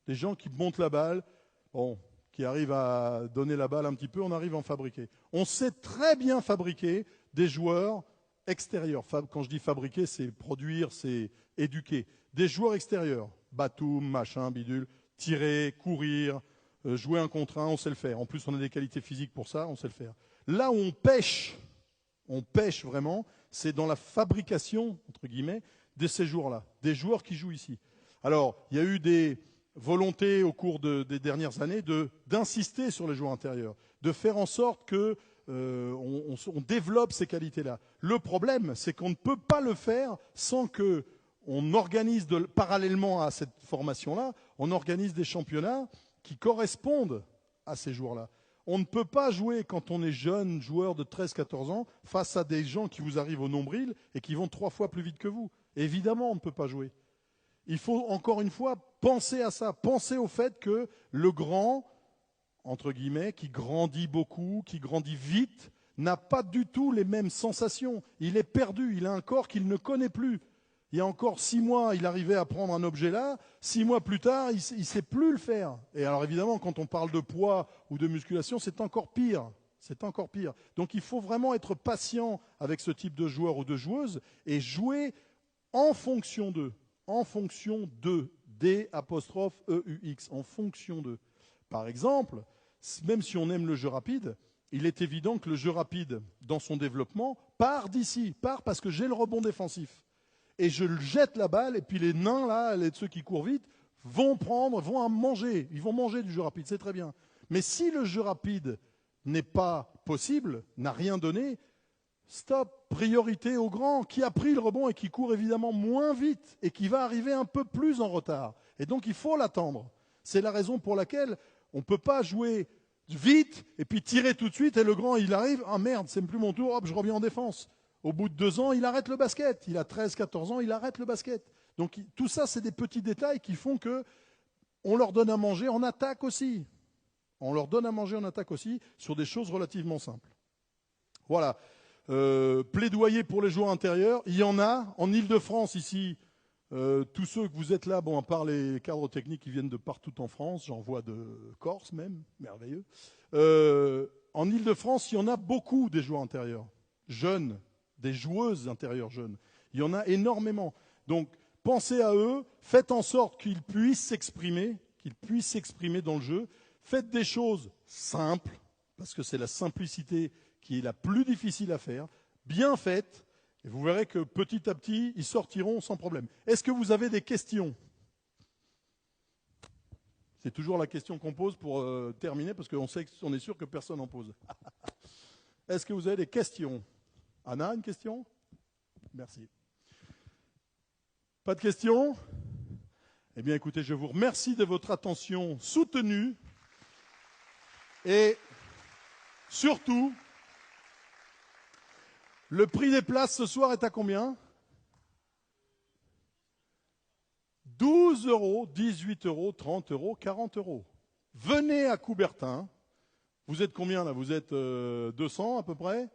Des gens qui montent la balle, qui arrivent à donner la balle un petit peu, on arrive à en fabriquer. On sait très bien fabriquer des joueurs extérieurs. Quand je dis fabriquer, c'est produire, c'est éduquer. Des joueurs extérieurs, Batum, machin, bidule, tirer, courir, jouer un contre un, on sait le faire. En plus, on a des qualités physiques pour ça, on sait le faire. Là où on pêche vraiment, c'est dans la fabrication, entre guillemets, de ces joueurs-là, des joueurs qui jouent ici. Alors, il y a eu des volontés au cours des dernières années d'insister sur les joueurs intérieurs, de faire en sorte que on développe ces qualités-là. Le problème, c'est qu'on ne peut pas le faire sans que on organise parallèlement à cette formation-là, on organise des championnats qui correspondent à ces joueurs-là. On ne peut pas jouer quand on est jeune joueur de 13-14 ans face à des gens qui vous arrivent au nombril et qui vont 3 fois plus vite que vous. Évidemment, on ne peut pas jouer. Il faut encore une fois penser à ça, penser au fait que le grand, entre guillemets, qui grandit beaucoup, qui grandit vite, n'a pas du tout les mêmes sensations. Il est perdu, il a un corps qu'il ne connaît plus. Il y a encore 6 mois, il arrivait à prendre un objet là, 6 mois plus tard, il ne sait plus le faire. Et alors évidemment, quand on parle de poids ou de musculation, c'est encore pire. C'est encore pire. Donc il faut vraiment être patient avec ce type de joueur ou de joueuse et jouer en fonction d'eux. En fonction d'eux. D'-E-U-X. En fonction d'eux. Par exemple, même si on aime le jeu rapide, il est évident que le jeu rapide, dans son développement, part d'ici. Part parce que j'ai le rebond défensif. Et je jette la balle, et puis les nains, là, ceux qui courent vite, vont en manger. Ils vont manger du jeu rapide, c'est très bien. Mais si le jeu rapide n'est pas possible, n'a rien donné, stop, priorité au grand, qui a pris le rebond et qui court évidemment moins vite, et qui va arriver un peu plus en retard. Et donc il faut l'attendre. C'est la raison pour laquelle on ne peut pas jouer vite, et puis tirer tout de suite, et le grand, il arrive, ah merde, c'est plus mon tour, hop, je reviens en défense. Au bout de 2 ans, il arrête le basket. Il a 13-14 ans, il arrête le basket. Donc tout ça, c'est des petits détails qui font que on leur donne à manger en attaque aussi. On leur donne à manger en attaque aussi sur des choses relativement simples. Voilà. Plaidoyer pour les joueurs intérieurs. Il y en a. En Ile-de-France, ici, tous ceux que vous êtes là, bon, à part les cadres techniques qui viennent de partout en France, j'en vois de Corse même, merveilleux. En Ile-de-France, il y en a beaucoup des joueurs intérieurs, jeunes, des joueuses intérieures jeunes. Il y en a énormément. Donc, pensez à eux, faites en sorte qu'ils puissent s'exprimer dans le jeu. Faites des choses simples, parce que c'est la simplicité qui est la plus difficile à faire, bien faites, et vous verrez que petit à petit, ils sortiront sans problème. Est-ce que vous avez des questions? C'est toujours la question qu'on pose pour terminer, parce qu'on est sûr que personne n'en pose. Est-ce que vous avez des questions? Anna, une question? Merci. Pas de questions? Eh bien, écoutez, je vous remercie de votre attention soutenue. Et surtout, le prix des places ce soir est à combien? 12 euros, 18 euros, 30 euros, 40 euros. Venez à Coubertin. Vous êtes combien là? Vous êtes 200 à peu près.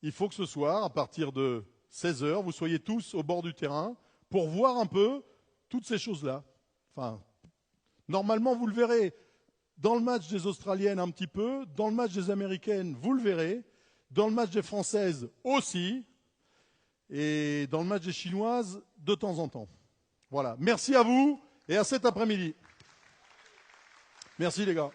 Il faut que ce soir, à partir de 16 heures, vous soyez tous au bord du terrain pour voir un peu toutes ces choses-là. Enfin, normalement, vous le verrez dans le match des Australiennes un petit peu, dans le match des Américaines, vous le verrez, dans le match des Françaises aussi, et dans le match des Chinoises de temps en temps. Voilà. Merci à vous et à cet après-midi. Merci les gars.